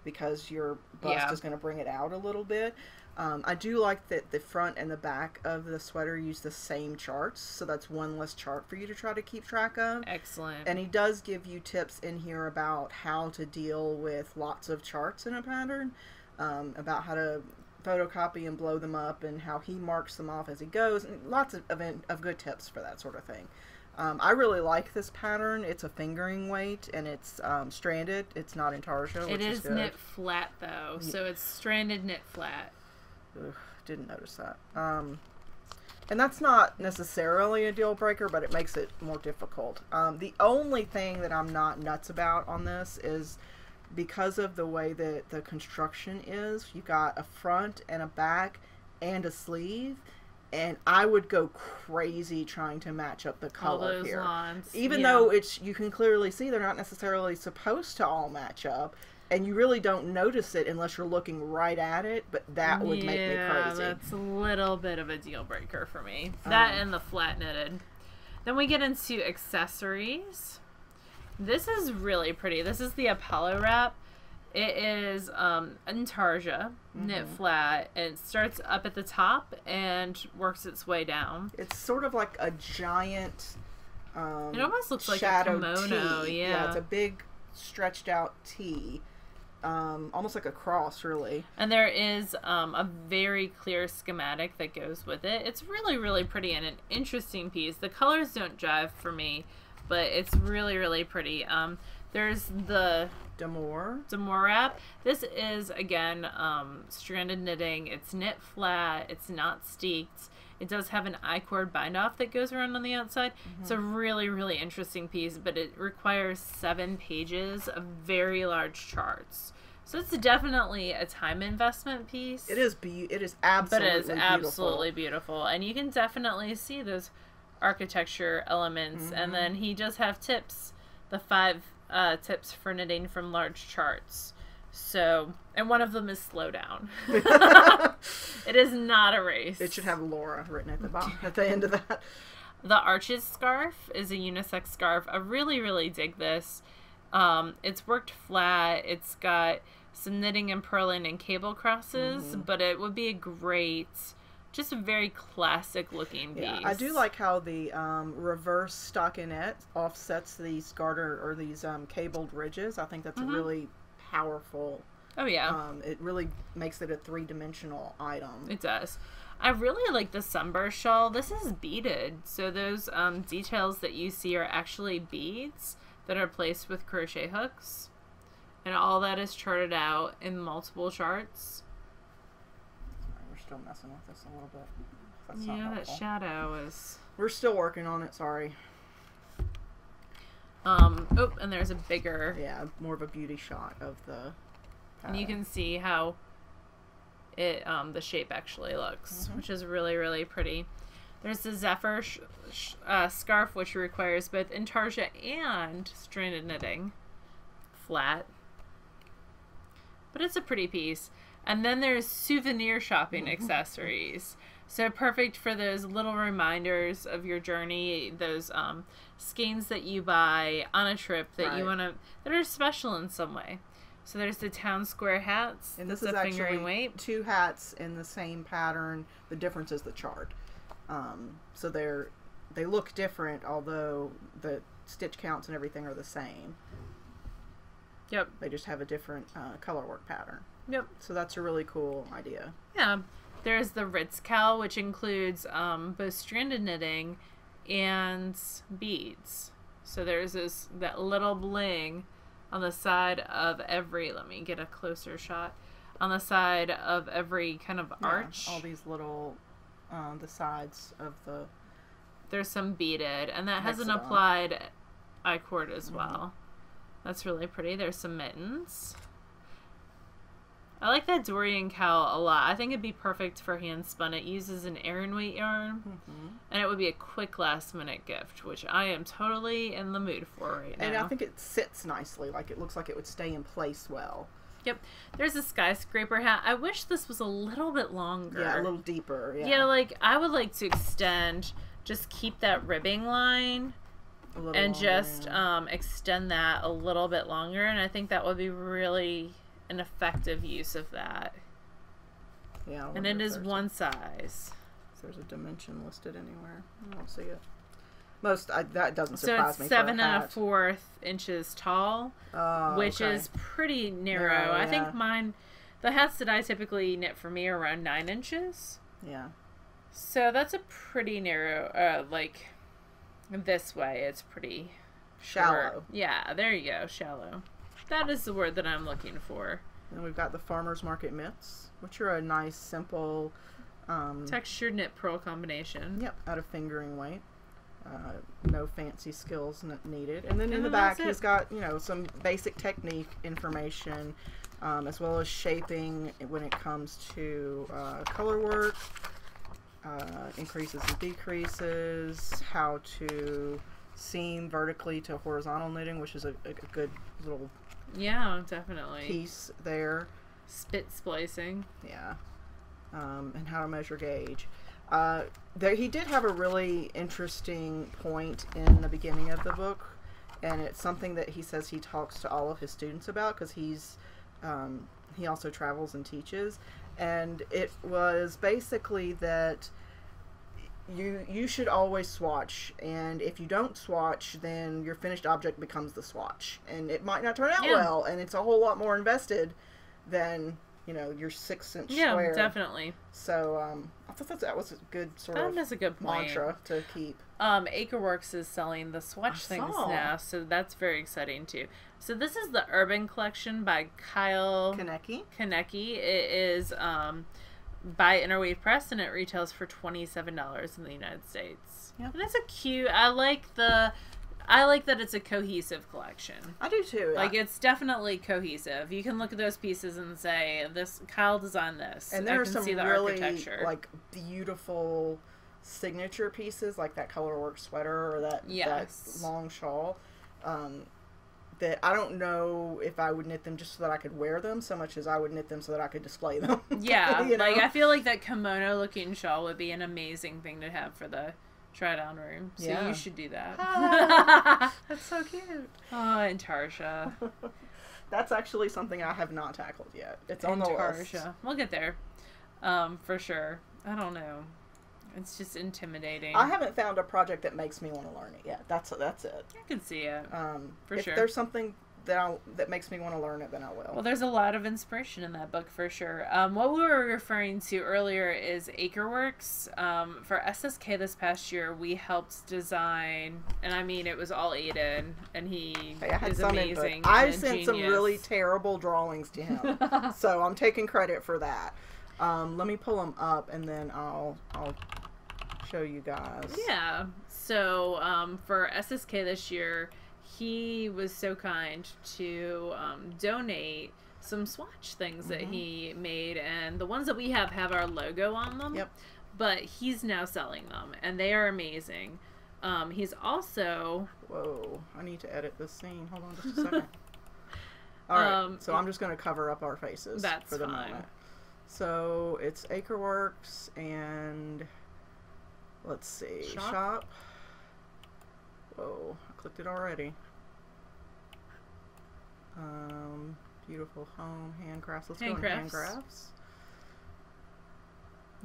B: because your bust is going to bring it out a little bit. I do like that the front and the back of the sweater use the same charts, so that's one less chart for you to try to keep track of.
A: Excellent.
B: And he does give you tips in here about how to deal with lots of charts in a pattern, about how to photocopy and blow them up, and how he marks them off as he goes, and lots of good tips for that sort of thing. I really like this pattern. It's a fingering weight, and it's stranded. It's not intarsia, which is good. It is
A: knit flat, though, so it's stranded knit flat.
B: Ugh, didn't notice that. And that's not necessarily a deal breaker, but it makes it more difficult. The only thing that I'm not nuts about on this is because of the way that the construction is. You've got a front and a back and a sleeve, and I would go crazy trying to match up the color
A: all those
B: here.
A: Lines.
B: Even though you can clearly see they're not necessarily supposed to all match up. And you really don't notice it unless you're looking right at it, but that would make me crazy.
A: That's a little bit of a deal breaker for me. That and the flat knitted. Then we get into accessories. This is really pretty. This is the Apollo wrap. It is intarsia, knit flat. It starts up at the top and works its way down.
B: It's sort of like a giant
A: it almost looks like a kimono.
B: Yeah, it's a big stretched out T. Almost like a cross, really. And
A: there is a very clear schematic that goes with it. It's really, really pretty and an interesting piece. The colors don't jive for me, but it's really, really pretty. There's the
B: Demore
A: wrap. This is, again, stranded knitting. It's knit flat. It's not steeked. It does have an I-cord bind-off that goes around on the outside. It's a really, really interesting piece, but it requires 7 pages of very large charts. So it's definitely a time investment piece.
B: It is absolutely
A: beautiful. And you can definitely see those architecture elements. And then he does have tips, the 5 tips for knitting from large charts. So, and one of them is slow down. It is not a race.
B: It should have Laura written at the bottom, at the end of that.
A: The Arches scarf is a unisex scarf. I really, really dig this. It's worked flat. It's got some knitting and purling and cable crosses, but it would be a great, just a very classic looking piece.
B: Yeah, I do like how the reverse stockinette offsets these garter or these cabled ridges. I think that's a really powerful.
A: Oh yeah.
B: It really makes it a 3-dimensional item.
A: It does. I really like the sunburst shawl. This is beaded, so those details that you see are actually beads that are placed with crochet hooks, and all that is charted out in multiple charts.
B: Sorry, we're still messing with this a little bit. That's
A: yeah, that shadow is.
B: We're still working on it. Sorry.
A: Oh, and there's a bigger.
B: Yeah, more of a beauty shot of the.
A: And you can see how it the shape actually looks, which is really, really pretty. There's the Zephyr scarf, which requires both intarsia and stranded knitting, flat. But it's a pretty piece. And then there's souvenir shopping accessories. So perfect for those little reminders of your journey, those skeins that you buy on a trip that you want to, that are special in some way. So there's the town square hats.
B: And this is actually 2 hats in the same pattern. The difference is the chart. So they look different, although the stitch counts and everything are the same.
A: Yep.
B: They just have a different color work pattern.
A: Yep.
B: So that's a really cool idea.
A: Yeah. There's the Ritz cowl, which includes both stranded knitting and beads. So there's that little bling on the side of every, let me get a closer shot, on the side of every kind of arch.
B: All these little, the sides of the...
A: There's some beaded, and that has an applied I-cord as well. That's really pretty. There's some mittens. I like that Dorian cowl a lot. I think it'd be perfect for hand spun. It uses an Aran weight yarn, and it would be a quick last minute gift, which I am totally in the mood for right now.
B: And I think it sits nicely. Like, it looks like it would stay in place well.
A: Yep. There's a skyscraper hat. I wish this was a little bit longer.
B: Yeah, a little deeper.
A: Yeah, like, I would like to extend, just keep that ribbing line and longer, just extend that a little bit longer, and I think that would be really an effective use of that.
B: Yeah,
A: and it is one size.
B: If there's a dimension listed anywhere, I don't see it. That doesn't surprise me.
A: So it's 7 1/4 inches tall, which is pretty narrow. I think the hats that I typically knit for me are around 9 inches.
B: Yeah.
A: So that's a pretty narrow, like this way, it's pretty
B: shallow.
A: Short. Yeah, there you go, shallow. That is the word that I'm looking for.
B: And we've got the Farmer's Market mitts, which are a nice, simple...
A: textured knit purl combination.
B: Yep, out of fingering weight. No fancy skills needed. And then in the back, he's got, some basic technique information, as well as shaping when it comes to color work, increases and decreases, how to seam vertically to horizontal knitting, which is a good little...
A: Yeah, definitely.
B: Piece there.
A: Spit splicing.
B: Yeah. And how to measure gauge. He did have a really interesting point in the beginning of the book, and it's something that he says he talks to all of his students about, because he also travels and teaches, and it was basically that you should always swatch, and if you don't swatch, then your finished object becomes the swatch, and it might not turn out well, and it's a whole lot more invested than your 6-inch square.
A: Yeah, definitely.
B: So I thought that was a good
A: that's a good point.
B: Mantra to keep.
A: Acreworks is selling the swatch things now, so that's very exciting too. So this is the Urban Collection by Kyle Kunnecke. It is by Interweave Press, and it retails for $27 in the United States.
B: Yep.
A: And it's a cute. I like that it's a cohesive collection.
B: I do too.
A: Like, it's definitely cohesive. You can look at those pieces and say, "This Kyle designed this,"
B: and there are some really like beautiful signature pieces, like that colorwork sweater or that long shawl. That I don't know if I would knit them just so that I could wear them so much as I would knit them so that I could display them.
A: Yeah, like I feel like that kimono looking shawl would be an amazing thing to have for the try down room. So you should do that.
B: That's so cute.
A: Oh, intarsia.
B: That's actually something I have not tackled yet. It's on the list.
A: We'll get there. For sure. I don't know. It's just intimidating.
B: I haven't found a project that makes me want to learn it yet. That's it.
A: I can see it. For sure.
B: If there's something that makes me want to learn it, then I will.
A: Well, there's a lot of inspiration in that book for sure. What we were referring to earlier is Acreworks. For SSK this past year, we helped design, and I mean, it was all Aiden, and he is amazing.
B: I sent some really terrible drawings to him, so I'm taking credit for that. Let me pull them up, and then I'll show you guys.
A: Yeah. So for SSK this year, he was so kind to donate some swatch things that he made, and the ones that we have our logo on them.
B: Yep.
A: But he's now selling them, and they are amazing. He's also...
B: Whoa, I need to edit this scene. Hold on just a second. All right, so I'm just going to cover up our faces for the moment. So it's Acreworks and let's see, shop. Whoa, I clicked it already. Beautiful home handcrafts. Let's go on handcrafts.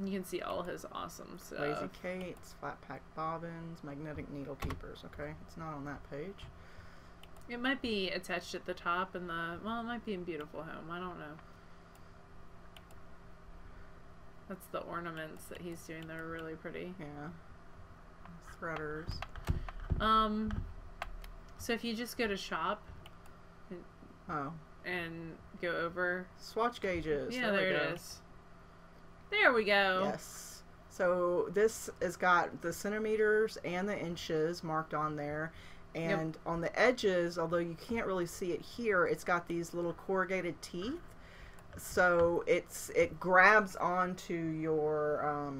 A: You can see all his awesome stuff.
B: Lazy Kates, flat pack bobbins, magnetic needle keepers. Okay, it's not on that page.
A: It might be attached at the top in the, well, it might be in Beautiful Home. I don't know. That's the ornaments that he's doing. They're really pretty.
B: Yeah. Threaders.
A: So if you just go to shop and go over
B: swatch gauges.
A: Yeah, there it is. There we go.
B: Yes. So this has got the centimeters and the inches marked on there. And on the edges, although you can't really see it here, it's got these little corrugated teeth. So it grabs onto your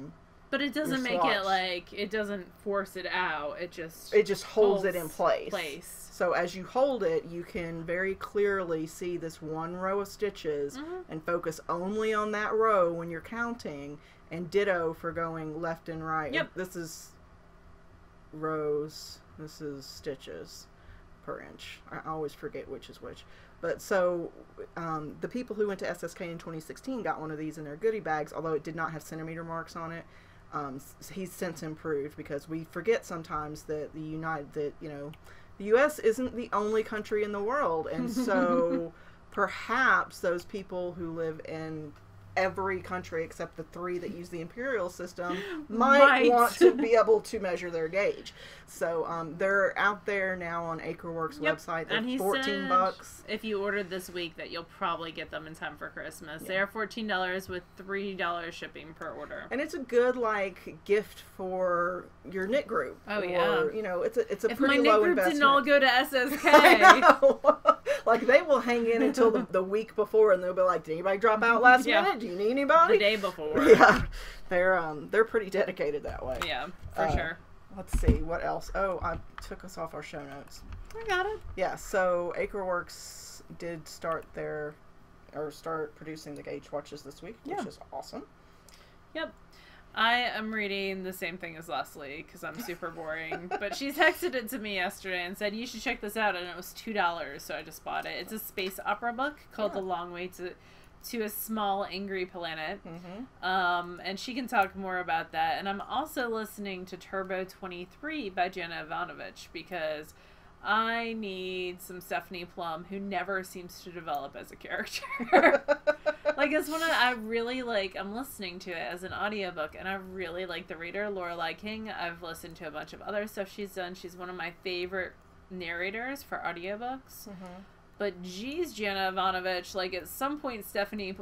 A: but it doesn't make it like, it doesn't force it out. It just
B: holds it in place. So as you hold it, you can very clearly see this one row of stitches and focus only on that row when you're counting, and ditto for going left and right.
A: Yep.
B: This is rows, this is stitches per inch. I always forget which is which. But so the people who went to SSK in 2016 got one of these in their goodie bags, although it did not have centimeter marks on it. He's since improved, because we forget sometimes that the U.S. isn't the only country in the world, and so perhaps those people who live in every country except the 3 that use the imperial system might want to be able to measure their gauge. So they're out there now on Acreworks website. They're $14.
A: If you ordered this week, that you'll probably get them in time for Christmas. They are $14 with $3 shipping per order.
B: And it's a good gift for your knit group.
A: Oh yeah.
B: It's a
A: if
B: pretty
A: my
B: low
A: knit group
B: investment.
A: didn't all go to SSK.
B: I know. They will hang in until the week before, and they'll be like, "Did anybody drop out last minute? Do you need anybody?"
A: The day before.
B: Yeah, they're pretty dedicated that way.
A: Yeah, for sure.
B: Let's see what else. Oh, I took us off our show notes.
A: I got it.
B: Yeah, so Acreworks did start producing the gauge watches this week, which is awesome.
A: Yep. I am reading the same thing as Leslie because I'm super boring. But she texted it to me yesterday and said, you should check this out. And it was $2, so I just bought it. It's a space opera book called The Long Way to a Small Angry Planet. And she can talk more about that. And I'm also listening to Turbo 23 by Jenna Ivanovich because I need some Stephanie Plum, who never seems to develop as a character. It's one I really like. I'm listening to it as an audiobook, and I really like the reader, Lorelei King. I've listened to a bunch of other stuff she's done. She's one of my favorite narrators for audiobooks. But geez, Jenna Ivanovich, at some point, Stephanie,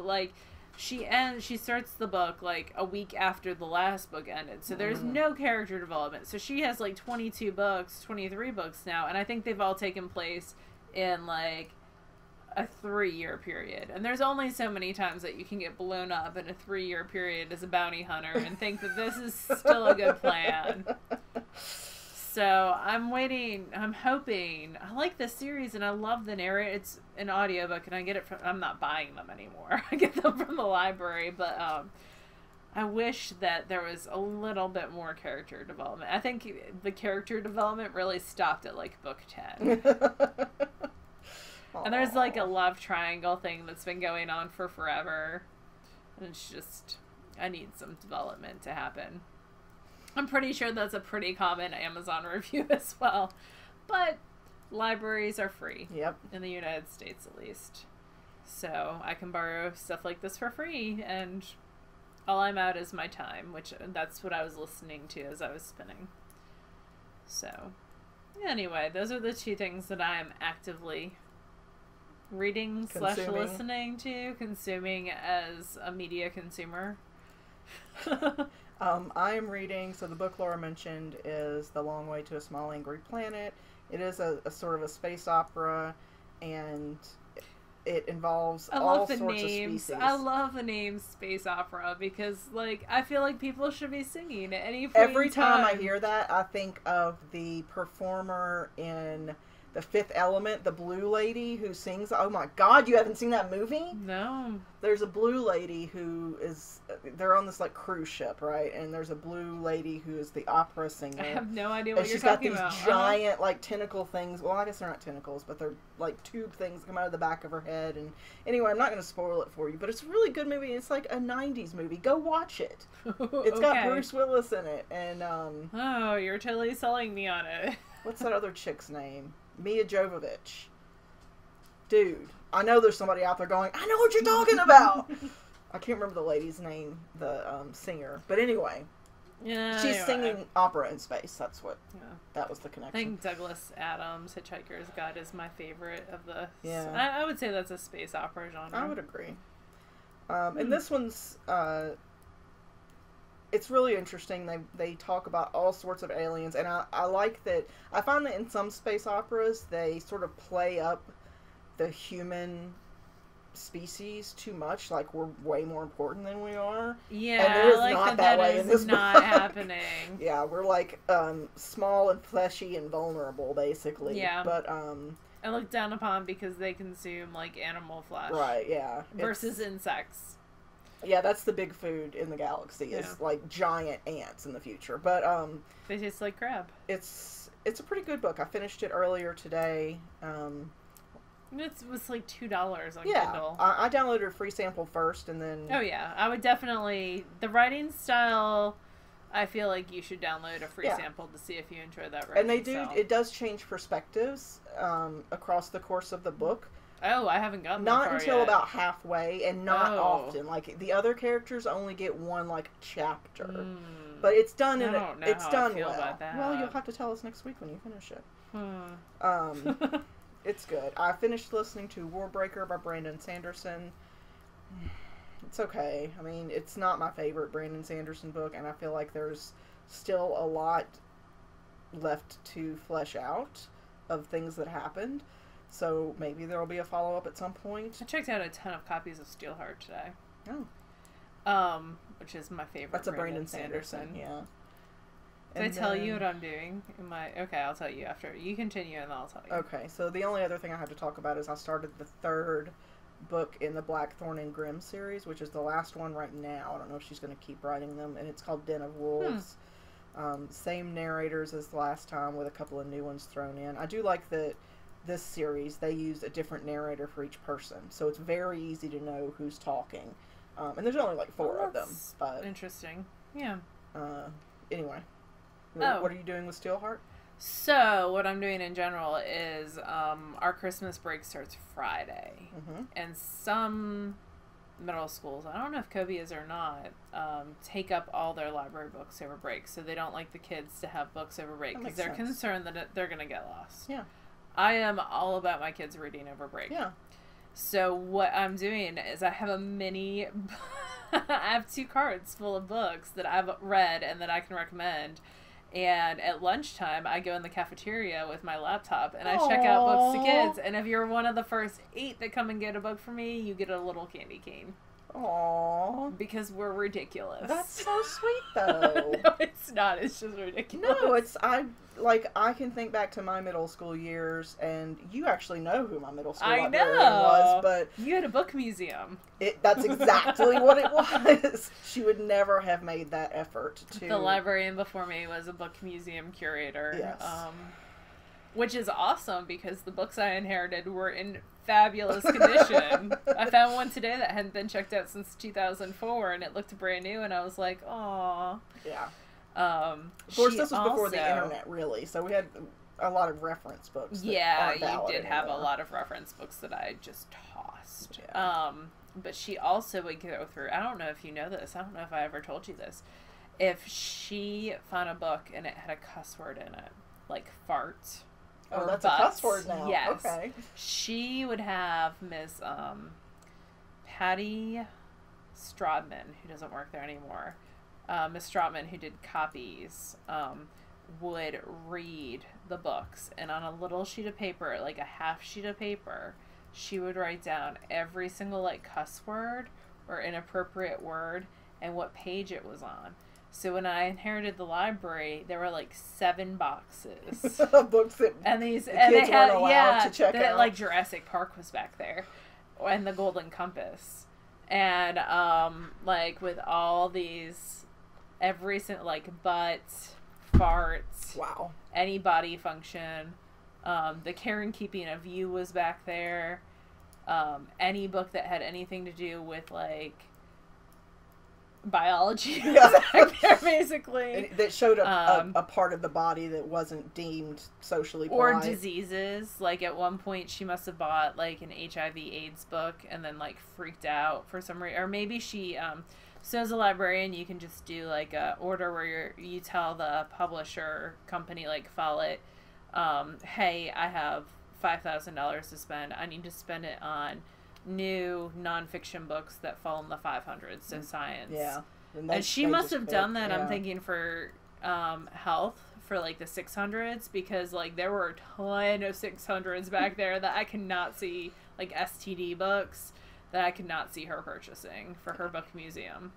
A: she starts the book a week after the last book ended, so there's no character development. So she has 23 books now, and I think they've all taken place in a 3-year period. And there's only so many times that you can get blown up in a 3-year period as a bounty hunter and think that this is still a good plan. So I'm waiting. I'm hoping. I like this series and I love the narrator. It's an audiobook and I get it from, I'm not buying them anymore. I get them from the library, but I wish that there was a little bit more character development. I think the character development really stopped at book 10. And there's a love triangle thing that's been going on for forever. And it's just, I need some development to happen. I'm pretty sure that's a pretty common Amazon review as well. But libraries are free.
B: Yep. In
A: the United States, at least. So I can borrow stuff like this for free, and all I'm out is my time, which that's what I was listening to as I was spinning. So, anyway, those are the 2 things that I am actively reading / listening to, consuming as a media consumer.
B: I am reading, so the book Laura mentioned is The Long Way to a Small Angry Planet. It is a sort of a space opera, and it involves all sorts of species.
A: I love the name space opera because, I feel like people should be singing at any point
B: Every time I hear that, I think of the performer in The Fifth Element, the blue lady who sings. Oh my God, you haven't seen that movie?
A: No.
B: There's a blue lady who is. They're on this like cruise ship, right? And there's a blue lady who is the opera singer.
A: I have no idea what
B: and
A: you're talking
B: she's got these giant like tentacle things. Well, I guess they're not tentacles, but they're like tube things that come out of the back of her head. And anyway, I'm not going to spoil it for you, but it's a really good movie. It's like a '90s movie. Go watch it. It's got Bruce Willis in it, and
A: oh, you're totally selling me on it.
B: What's that other chick's name? Mia Jovovich. Dude, I know there's somebody out there going, I know what you're talking about. I can't remember the lady's name, the singer. But anyway,
A: yeah,
B: she's singing opera in space. That's what, that was the
A: I
B: connection.
A: think Douglas Adams' Hitchhiker's Guide is my favorite of the...
B: Yeah.
A: I would say that's a space opera genre.
B: I would agree. And this one's... it's really interesting. They talk about all sorts of aliens, and I like that. I find that in some space operas, they sort of play up the human species too much, like we're way more important than we are.
A: Yeah,
B: and there's
A: I like
B: not
A: that
B: way in this
A: not
B: book.
A: happening.
B: Yeah, we're like small and fleshy and vulnerable, basically.
A: Yeah.
B: But
A: I look down upon because they consume like animal flesh.
B: Right, yeah.
A: Versus insects.
B: Yeah, that's the big food in the galaxy is like giant ants in the future. But
A: they taste like crab.
B: It's a pretty good book. I finished it earlier today.
A: It was like $2 on Kindle.
B: I downloaded a free sample first, and then...
A: Oh, yeah. I would definitely... The writing style, I feel like you should download a free sample to see if you enjoy that writing
B: And they do...
A: style.
B: It does change perspectives across the course of the book.
A: Oh, I haven't gotten that
B: Not
A: far
B: until
A: yet.
B: about halfway, and not often. Like, the other characters only get one, like, chapter. But it's done in a... It's done well.
A: About that.
B: Well, you'll have to tell us next week when you finish it.
A: Hmm.
B: It's good. I finished listening to Warbreaker by Brandon Sanderson. It's okay. I mean, it's not my favorite Brandon Sanderson book, and I feel like there's still a lot left to flesh out of things that happened. So maybe there will be a follow-up at some point.
A: I checked out a ton of copies of Steelheart today.
B: Oh.
A: Which is my favorite.
B: That's a Brandon Sanderson. Yeah.
A: Did I tell you what I'm doing? Okay, I'll tell you after. You continue and I'll tell you.
B: Okay, so the only other thing I have to talk about is I started the third book in the Blackthorn and Grimm series, which is the last one right now. I don't know if she's going to keep writing them, and it's called Den of Wolves. Same narrators as the last time with a couple of new ones thrown in. I do like that this series, they use a different narrator for each person, so it's very easy to know who's talking. And there's only like four of them. But
A: interesting. Yeah.
B: Anyway. What are you doing with Steelheart?
A: So, what I'm doing in general is our Christmas break starts Friday. And some middle schools, I don't know if Kobe is or not, take up all their library books over break. So they don't like the kids to have books over break because they're concerned that they're going to get lost.
B: Yeah.
A: I am all about my kids reading over break.
B: Yeah.
A: So what I'm doing is I have a mini... I have 2 cards full of books that I've read and that I can recommend. And at lunchtime, I go in the cafeteria with my laptop and I check out books to kids. And if you're one of the first 8 that come and get a book from me, you get a little candy cane.
B: Aww.
A: Because we're ridiculous.
B: That's so sweet, though.
A: No, it's not. It's just ridiculous.
B: No, I can think back to my middle school years, and you actually know who my middle school librarian was, but...
A: You had a book museum.
B: That's exactly what it was. She would never have made that effort to...
A: The librarian before me was a book museum curator.
B: Yes.
A: Which is awesome, because the books I inherited were in fabulous condition. I found one today that hadn't been checked out since 2004, and it looked brand new, and I was like, "Aw."
B: Yeah. Of course, this was before the internet, really, so we had a lot of reference books.
A: Yeah, you did have a lot of reference books that I just tossed. Yeah. But she also would go through, I don't know if you know this, I don't know if I ever told you this, if she found a book and it had a cuss word in it, like fart.
B: Oh, that's butts. A cuss word now.
A: Yes.
B: Okay.
A: She would have Miss Patty Strodman, who doesn't work there anymore. Miss Strodman, who did copies, would read the books, and on a little sheet of paper, like a half sheet of paper, she would write down every single like cuss word or inappropriate word and what page it was on. So when I inherited the library, there were like 7 boxes.
B: Books that
A: and these
B: the
A: and
B: kids
A: they had
B: weren't allowed to check out.
A: like Jurassic Park was back there, and the Golden Compass, and like with all these every single like butts, farts,
B: wow,
A: any body function, the care and keeping of you was back there, any book that had anything to do with like biology was back there, basically.
B: And that showed a part of the body that wasn't deemed socially polite.
A: Or diseases. Like, at one point, she must have bought, like, an HIV/AIDS book and then, like, freaked out for some reason. Or maybe she, so as a librarian, you can just do, like, a order where you tell the publisher company, like, Follett, hey, I have $5,000 to spend. I need to spend it on new nonfiction books that fall in the 500s, so science.
B: Yeah.
A: And she must have done that,
B: yeah.
A: I'm thinking, for health, for like the 600s, because like there were a ton of 600s back there that I could not see, like STD books that I could not see her purchasing for her book museum.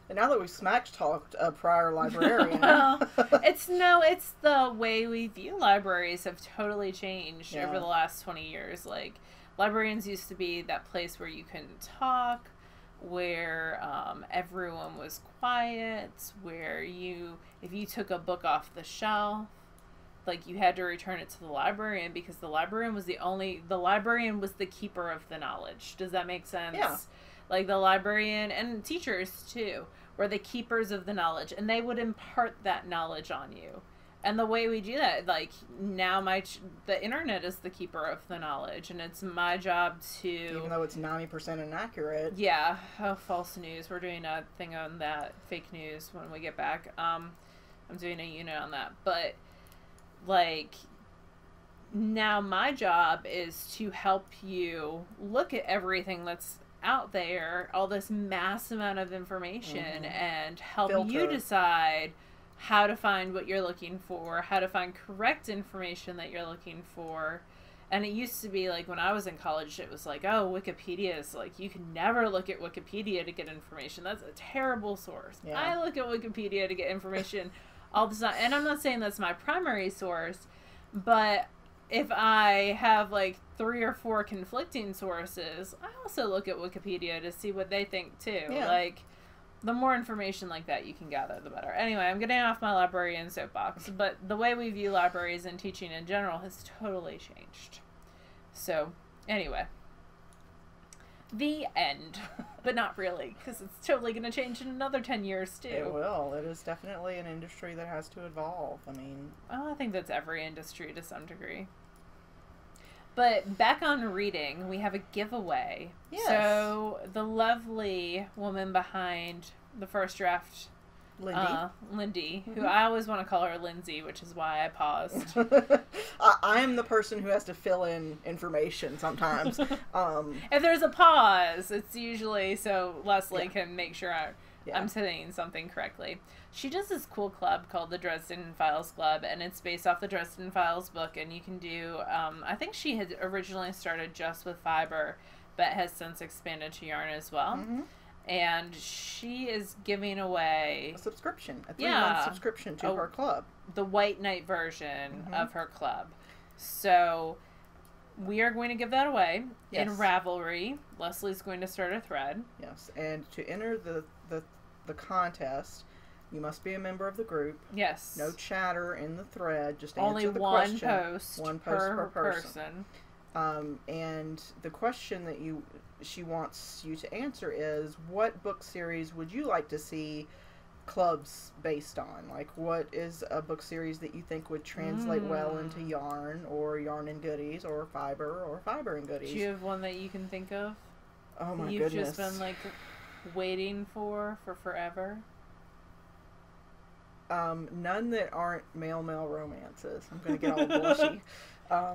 B: And now that we've smack talked a prior librarian.
A: Well, it's the way we view libraries have totally changed over the last 20 years. Like, librarians used to be that place where you couldn't talk, where everyone was quiet, where if you took a book off the shelf, like, you had to return it to the librarian, because the librarian was the keeper of the knowledge. Does that make sense?
B: Yeah.
A: Like, the librarian, and teachers too, were the keepers of the knowledge, and they would impart that knowledge on you. And the way we do that, like, now the internet is the keeper of the knowledge, and it's my job to...
B: Even though it's 90% inaccurate.
A: Yeah. False news. We're doing a thing on that, fake news, when we get back. I'm doing a unit on that. But, like, now my job is to help you look at everything that's out there, all this mass amount of information, and help you decide how to find what you're looking for, how to find correct information that you're looking for. And it used to be like, when I was in college, it was like, oh, Wikipedia is like, you can never look at Wikipedia to get information. That's a terrible source.
B: Yeah.
A: I look at Wikipedia to get information all the time. And I'm not saying that's my primary source, but if I have like 3 or 4 conflicting sources, I also look at Wikipedia to see what they think too.
B: Yeah.
A: Like, the more information like that you can gather, the better. Anyway, I'm getting off my librarian soapbox, but the way we view libraries and teaching in general has totally changed. So, anyway. The end. But not really, because it's totally going to change in another 10 years too.
B: It will. It is definitely an industry that has to evolve. I mean...
A: Oh, I think that's every industry to some degree. But back on reading, we have a giveaway.
B: Yes.
A: So the lovely woman behind the first draft, Lindy, who I always want to call her Lindsay, which is why I paused.
B: I am the person who has to fill in information sometimes.
A: If there's a pause, it's usually so Leslie can make sure I'm saying something correctly. She does this cool club called the Dresden Files Club, and it's based off the Dresden Files book, and you can do, I think she had originally started just with fiber, but has since expanded to yarn as well. Mm-hmm. And she is giving away...
B: a 3-month subscription to her club.
A: The White Knight version of her club. So, we are going to give that away in Ravelry. Leslie's going to start a thread.
B: Yes, and to enter the contest... You must be a member of the group.
A: Yes.
B: No chatter in the thread. Just
A: only
B: answer the
A: one
B: question.
A: post.
B: One post per person. And the question that she wants you to answer is, what book series would you like to see clubs based on? Like, what is a book series that you think would translate well into yarn, or yarn and goodies, or fiber and goodies?
A: Do you have one that you can think of?
B: Oh my
A: goodness. You've just been like waiting for forever?
B: None that aren't male romances. I'm gonna get all blushy.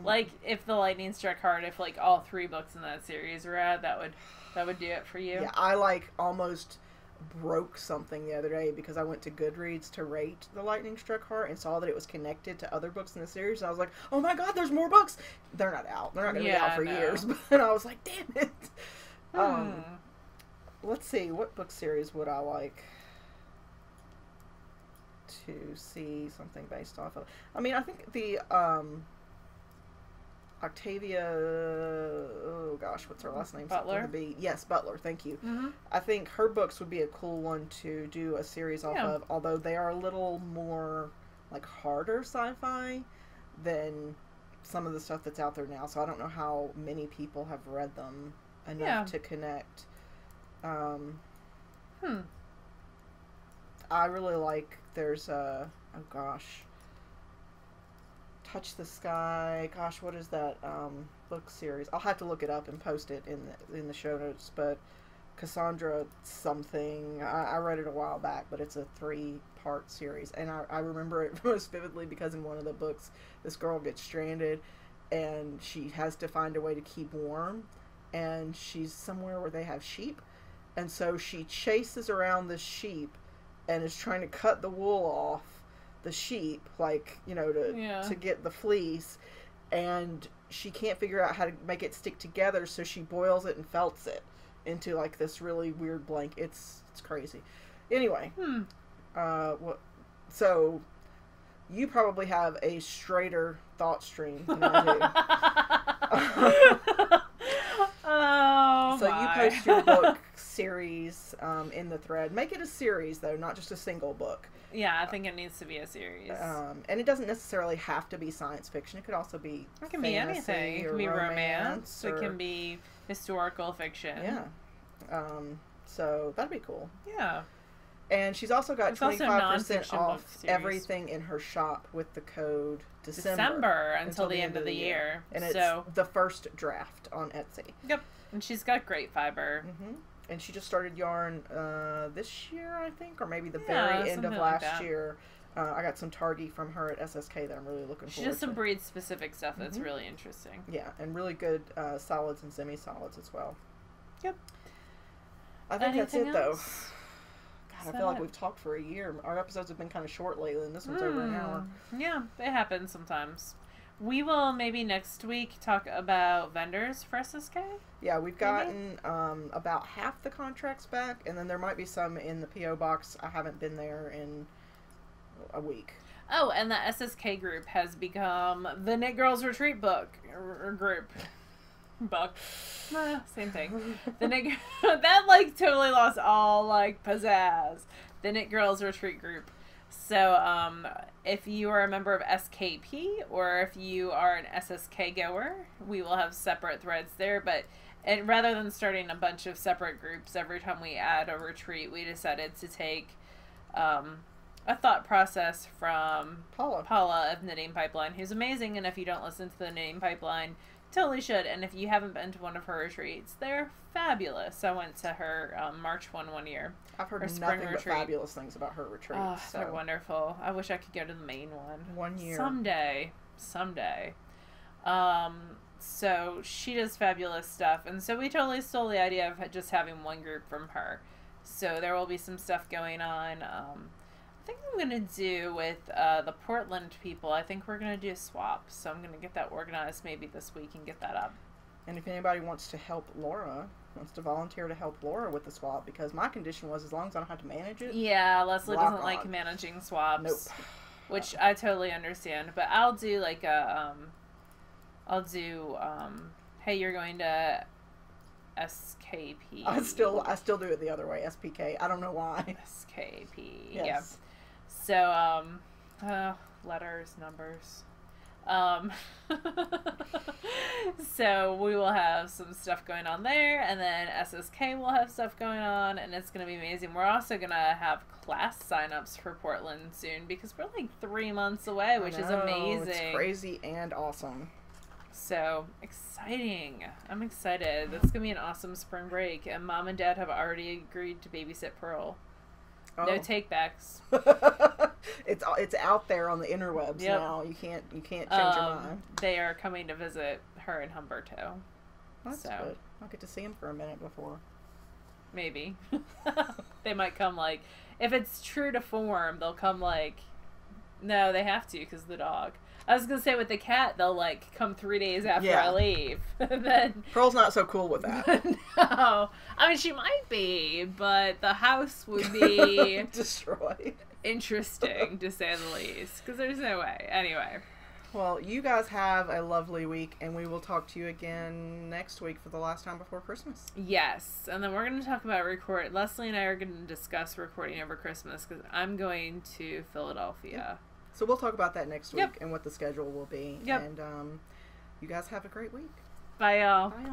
A: Like, if the lightning struck hard, if like all 3 books in that series were out, that would do it for you.
B: Yeah, I like almost broke something the other day because I went to Goodreads to rate The Lightning Struck Hard and saw that it was connected to other books in the series, and I was like, oh my god, there's more books. They're not out. They're not gonna be out for years. But I was like, damn it. let's see, what book series would I like to see something based off of? I mean, I think the Octavia, oh gosh, what's her last name?
A: Butler?
B: Yes, Butler, thank you.
A: Mm-hmm.
B: I think her books would be a cool one to do a series off of, although they are a little more, like, harder sci-fi than some of the stuff that's out there now, so I don't know how many people have read them enough to connect. I really like, there's oh gosh, Touch the Sky. Gosh, what is that book series? I'll have to look it up and post it in the show notes. But Cassandra something. I read it a while back, but it's a 3-part series, and I remember it most vividly because in one of the books, this girl gets stranded, and she has to find a way to keep warm, and she's somewhere where they have sheep, and so she chases around the sheep, and is trying to cut the wool off the sheep, like, you know, to get the fleece, and she can't figure out how to make it stick together, so she boils it and felts it into, like, this really weird blank. It's crazy. Anyway, so you probably have a straighter thought stream than I do. So you post your book series in the thread. Make it a series, though, not just a single book.
A: Yeah, I think it needs to be a series.
B: And it doesn't necessarily have to be science fiction. It could also be
A: It can be anything. It can be romance.
B: Or,
A: it can be historical fiction.
B: Yeah. So that'd be cool.
A: Yeah.
B: And she's also got 25% off everything in her shop with the code December
A: until the end of the year.
B: And it's the first draft on Etsy.
A: Yep. And she's got great fiber.
B: Mm-hmm. And she just started yarn this year, I think, or maybe the very end of last year. I got some tardy from her at SSK that I'm really looking forward to.
A: She does some breed-specific stuff that's really interesting.
B: Yeah, and really good solids and semi-solids as well.
A: Yep.
B: I think that's it, though. God, I feel like we've talked for a year. Our episodes have been kind of short lately, and this one's over an hour.
A: Yeah, it happens sometimes. We will maybe next week talk about vendors for SSK.
B: Yeah, we've gotten about half the contracts back, and then there might be some in the P.O. box. I haven't been there in a week.
A: Oh, and the SSK group has become the TheKnitGirlls Retreat book or group. Book. Same thing. The Knit that like totally lost all like pizzazz. The TheKnitGirlls Retreat group. So if you are a member of SKP or if you are an SSK goer, we will have separate threads there. But rather than starting a bunch of separate groups every time we add a retreat, we decided to take a thought process from Paula of Knitting Pipeline, who's amazing. And if you don't listen to the Knitting Pipeline, totally should. And if you haven't been to one of her retreats, they're fabulous. I went to her March one year.
B: I've heard nothing but fabulous things about her retreats.
A: Oh, so. They're wonderful. I wish I could go to the main one.
B: 1 year.
A: Someday. So she does fabulous stuff. And so we totally stole the idea of just having one group from her. So there will be some stuff going on. I think I'm going to do with the Portland people, I think we're going to do a swap. So I'm going to get that organized maybe this week and get that up.
B: And if anybody wants to help Laura, wants to volunteer to help Laura with the swap, because my condition was as long as I don't have to manage it.
A: Yeah, Leslie doesn't like managing swaps.
B: Nope.
A: Which I totally understand. But I'll do like a, hey, you're going to SKP.
B: I still do it the other way, SPK. I don't know why.
A: SKP.
B: Yes.
A: Yeah. So, letters, numbers. So we will have some stuff going on there, and then SSK will have stuff going on, and it's going to be amazing. We're also going to have class signups for Portland soon, because we're like 3 months away, which is amazing.
B: It's crazy and awesome.
A: So exciting. I'm excited. That's going to be an awesome spring break, and Mom and Dad have already agreed to babysit Pearl. Oh. No takebacks.
B: It's out there on the interwebs now. You can't change your mind.
A: They are coming to visit her in Humberto.
B: That's good. I'll get to see him for a minute before.
A: Maybe. They might come like, if it's true to form, they'll come like, no, they have to because of the dog. I was gonna say with the cat, they'll like come 3 days after I leave. Then
B: Pearl's not so cool with that.
A: no, I mean she might be, but the house would be
B: destroyed.
A: Interesting to say the least, because there's no way. Anyway.
B: Well, you guys have a lovely week, and we will talk to you again next week for the last time before Christmas.
A: Yes, and then we're going to talk about Leslie and I are going to discuss recording over Christmas, because I'm going to Philadelphia.
B: Yep. So we'll talk about that next week and what the schedule will be.
A: Yep.
B: And you guys have a great week.
A: Bye, y'all.
B: Bye, y'all.